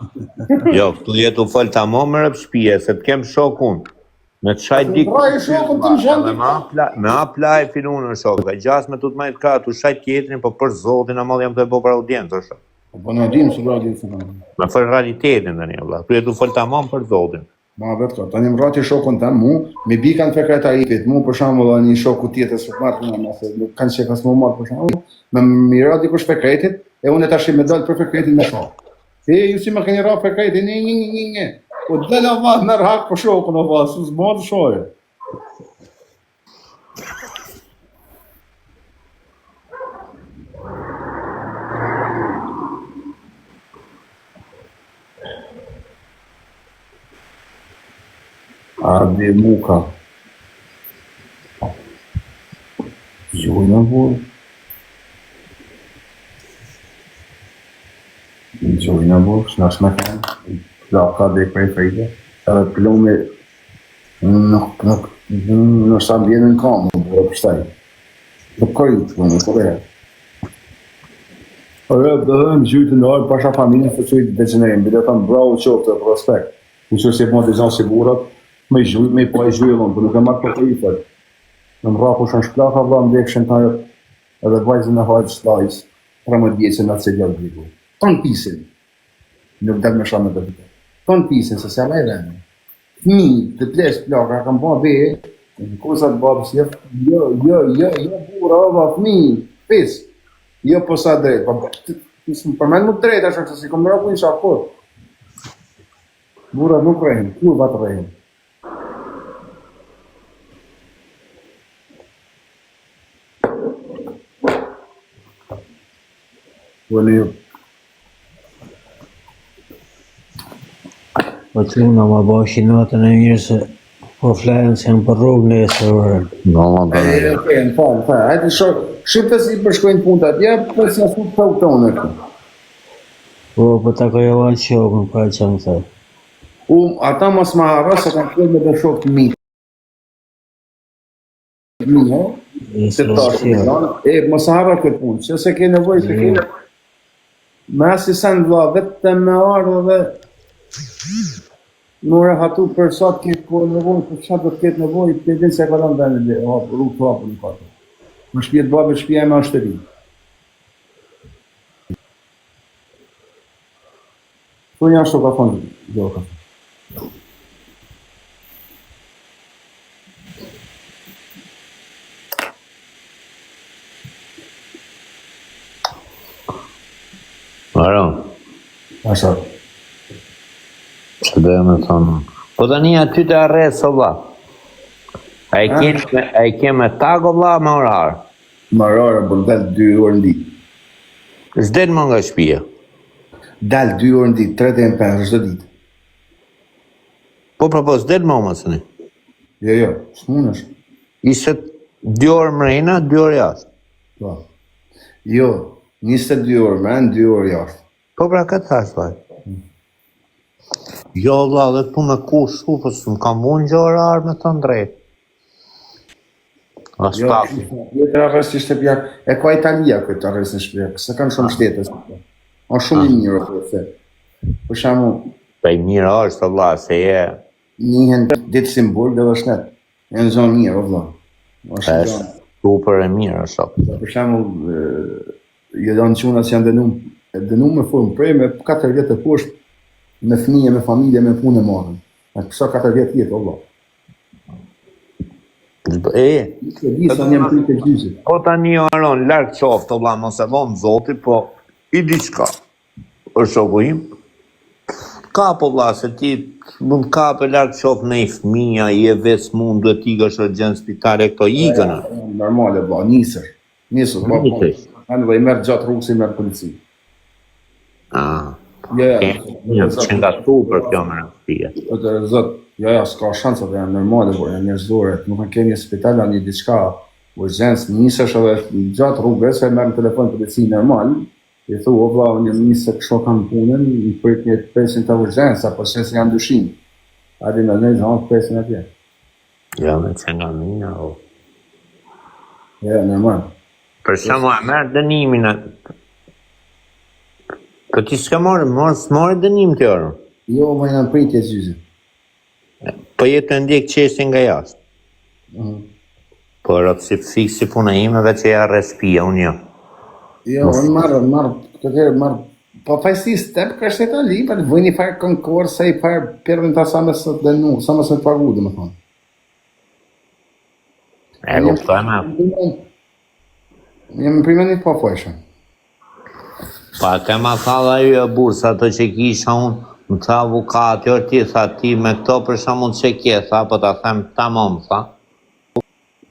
jo, këtu jetu falë ta mo më rëpë shpije, se të kem shokun. Me të shajt dikë. Raj shokun të në gjendë. Me aplaj filun në shok, dhe gjas me të të majtë ka, të shajt tjetrin, po për zotin, a madh jam të e bo për audienë, të shok. Po në dimë së për audienë së në. Me fërë realitetin dhe një, vla. Tu jetu falë ta mo për zotin. Ma vetë ka, tani më rati shokun të mu, me bikan të sekretaripit, mu për shambull një shoku tjetër së marrë në mëse, nuk kanë që kas më marrë për shambull, me mira dikush sekretit, e unë e tash me dalë për sekretit me shokë. Ju si me këni ra sekretit, një, po dhele avaz në rhak për shokun avaz, su zbë të shojë. Ardi muka. Gjojnë burë. Gjojnë burë, shnash me kanë. Plaka dhe prej fejde. Edhe plomi nuk sa bjenë në kamë, burë pështaj. Nuk kërrit, nuk kërrit. Dhe në gjytë në orë pasha familje të qëjtë degenerim. Bile ta në bravo qoftë dhe prospekt. Në që si e më të gjanë si burat, me gjujt, me i pa i gjujlon, për nuk e marrë këtë i tërë. Në më raku shën shplaka, vla më dekë shën tajët, edhe vajzën e hajtë shlajës, pra më djeqën atë se gjallë grigu. Tonë pisin, nuk delë me shamë të vitë. Tonë pisin, se se ala i rene. Fmi, të plesh plaka, kam ba bejë, në kusat babës, jo, bura, ova, fmi, pis, jo posa drejt, për men nuk drejt, ashtë se si kom raku një shakot. Bura nuk rejnë, kur batë rejnë. Po në ju. Po që unë ma bashi natën e mirë se po flajen se janë për rrugë nesër orën. Në falë, hajde shqipë si përshkojnë punët atje, po si asë të tonë këtu. Po takoj avan shokën, pa që më thë. Ata mos ma harra se kanë kërë me të shokë të mitë. Se mos harra këtë punë, që se ke nevoj të ke me asi sen vla, vetëm me ardhë dhe në rehatu për sa të ketë kohë nevoj, për sa të ketë nevoj, të din se ka dhanë dhe në rrugë të hapë në katë. Më shpjetë babë, shpjetë e me ashtëri. Të një ashtu ka thonë, do ka thonë. Aron. Asha. Që dhe me thonë. Po të një aty të arre së vla. A i keme tago vla me orarë? Me orarë, për dalë 2 orë në ditë. S'den më nga shpia? Dalë 2 orë në ditë, 3-5 çdo ditë. Po s'den më mësëni? Jo, s'munësh. Ishte 2 orë mrejna, 2 orë jashtë. Po. Jo, 22 orë mrenë, 2 orë jashtë. Po pra këtë thash, vaj. Jo, vla, dhe këtu me kush shufës, më kam unë gjë orarë me të ndrejtë. Jo, të arrest i shtepjak, e ka Italia këtë arrest në shtepjak, se kanë shumë shtetës. O shumë i mirë, për shamu... Pa i mirë është, vla, se je... Njëhen ditë Simburg dhe shnet, e në zonë mirë, vla. Është super e mirë, është. Për shamu, jëdon quna që janë dënu me formë prej me 4 vjetë e poshtë, me fëmije, me familje, me punë e marën. E përsa 4 vjetë jetë, vla. Po ta një aron, larkë qoftë, vla, mos e vonë zoti, po i diçka. Është shoku im. Ka po vla, se ti mund ka për larkë qoftë në i fëmija, i e vetë mund, duhet t'i gësh urgjencë spitale, këto i gëna. Normale, vla, nisër, ba, anë dhe i merë gjatë rrugës i merë polici. Që nga tu për kjo më rëndësia. Zot, s'ka shansat dhe janë normale, por janë njerëzore, nuk kanë kemi spital, janë një diçka, urgjencë, nisësh edhe gjatë rrugës, e merë në telefon polici normal, i thu, o vla, një nisë kësho kanë punën, i përt një presin të urgjencë, apo se janë dushim. Adi në nejtë hanë presin atje. Ja, me që nga mina, o. Ja, normal. Për shumë e merë dënimin atë. Po ti s'ka s'morë dënim të orën? Jo, ma janë pritje zyze. Po jetë të ndjekë qeshtin nga jashtë? Po rëtë si fiksi puna imeve që ja respia, unë jo. Jo, unë marë, po fajsi step kështë e të li, për vëjnë i farë konkurs, se i farë përën të sa me së dënu, sa me së të pagu, dhe më thonë. E kuptoj me. Jemi primenit po fojshëm. Pa, ke ma thalla ju e bursa të që kisha unë, më të avukati, orë ti, tha ti me këto për shumë që kje, tha, po ta them ta mom, tha.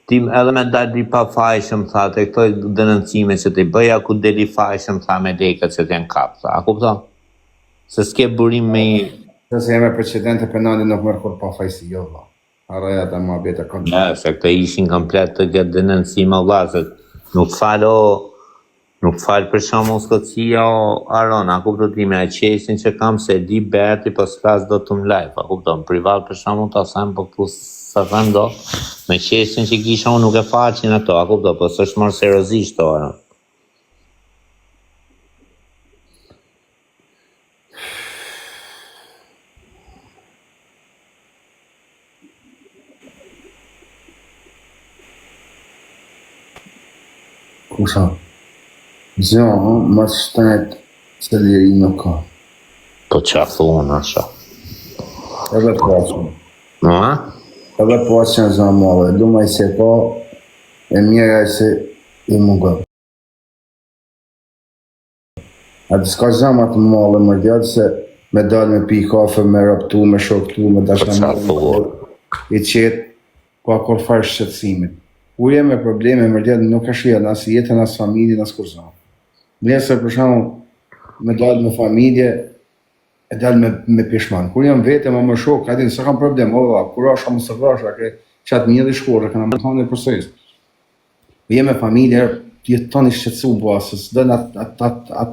Ti edhe me dali pa fajshëm, tha, të këtoj dënëncime që të bëja ku deli fajshëm, tha, me dekët që t'jen kap, tha, a kupto? Se s'ke burim me i... Se jeme precedente penali nuk mërë kur pa fajsi, jo, vla. Arraja të ma bete këndë. Ja, se këto ishin komplet të këtë dënëncime, vla, se nuk falë për shumë Skocia o Aron, a kupto ti me a qesin që kam se di Berti po s'kas do të më lajf, a kupto, në privat për shumë të asem, po këtu së thëmë do, me qesin që kisha unë nuk e faqin ato, a kupto, po s'është marë seriozisht o Aron. Kusha? Zion, më shtenet se liri nuk ka. Po që a thunë, asha. Edhe poqën. Në? Edhe poqën zonë mëllë, du ma i se ka, e mjera i se i mungën. A të s'ka zonë atë mëllë, më djatë se me dalë me pi kafe, me raptu, me shoktu, me dashtë i qetë, ka kur farë shqetsimit. Uje me probleme, më djatë nuk është jetë, nësë jetën, nësë familje, nësë kur zonë. Nesër për shembull me dalë me familje, e dalë me pishman. Kur jam vete më shok, aty s'e kam problem, kur është mos e vrasha, ke çat mjedh i shkurë, kanë më thonë përsëris. Je me familje, jeton i shqetësuar bua, se s'dën atë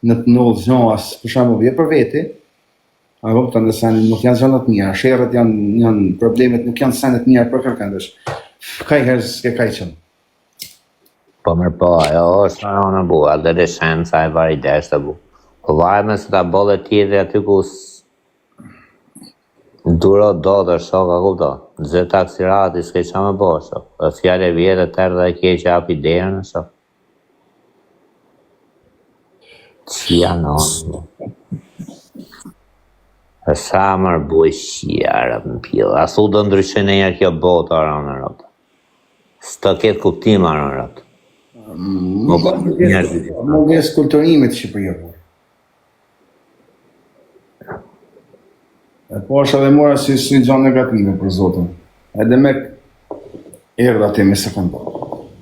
në të ndodh gjë as për shembull je për vete. A kupton, nëse nuk janë gjëra të mira, sherrat janë problemet, nuk janë sene të mira për kërkëndësh. Kaj herë s'ke kaj qënë. Po mirë po, ajo është në bu, adolescenca e varidesh të bu. Po vaj me se ta bolle tjetër aty ku duro do të shok, a kupto. Zë taksirati s'ke qa me bo, shok. Dhe fjale vjetë të tërë dhe keqe api derën, shok. Qia në e sa mërë buj shjarët në pjellë. Asu do ndryshën e njerë kjo botë arë në rëtë. Së ketë kuptim arë në rëtë. Mungesë kulturimit Shqipërisë. E po është edhe mora si gjë negative për Zotin. Edhe me erdha te me se kanë po.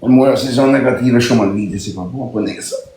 Mora si gjë negative shumë atë viti si pa po nesër.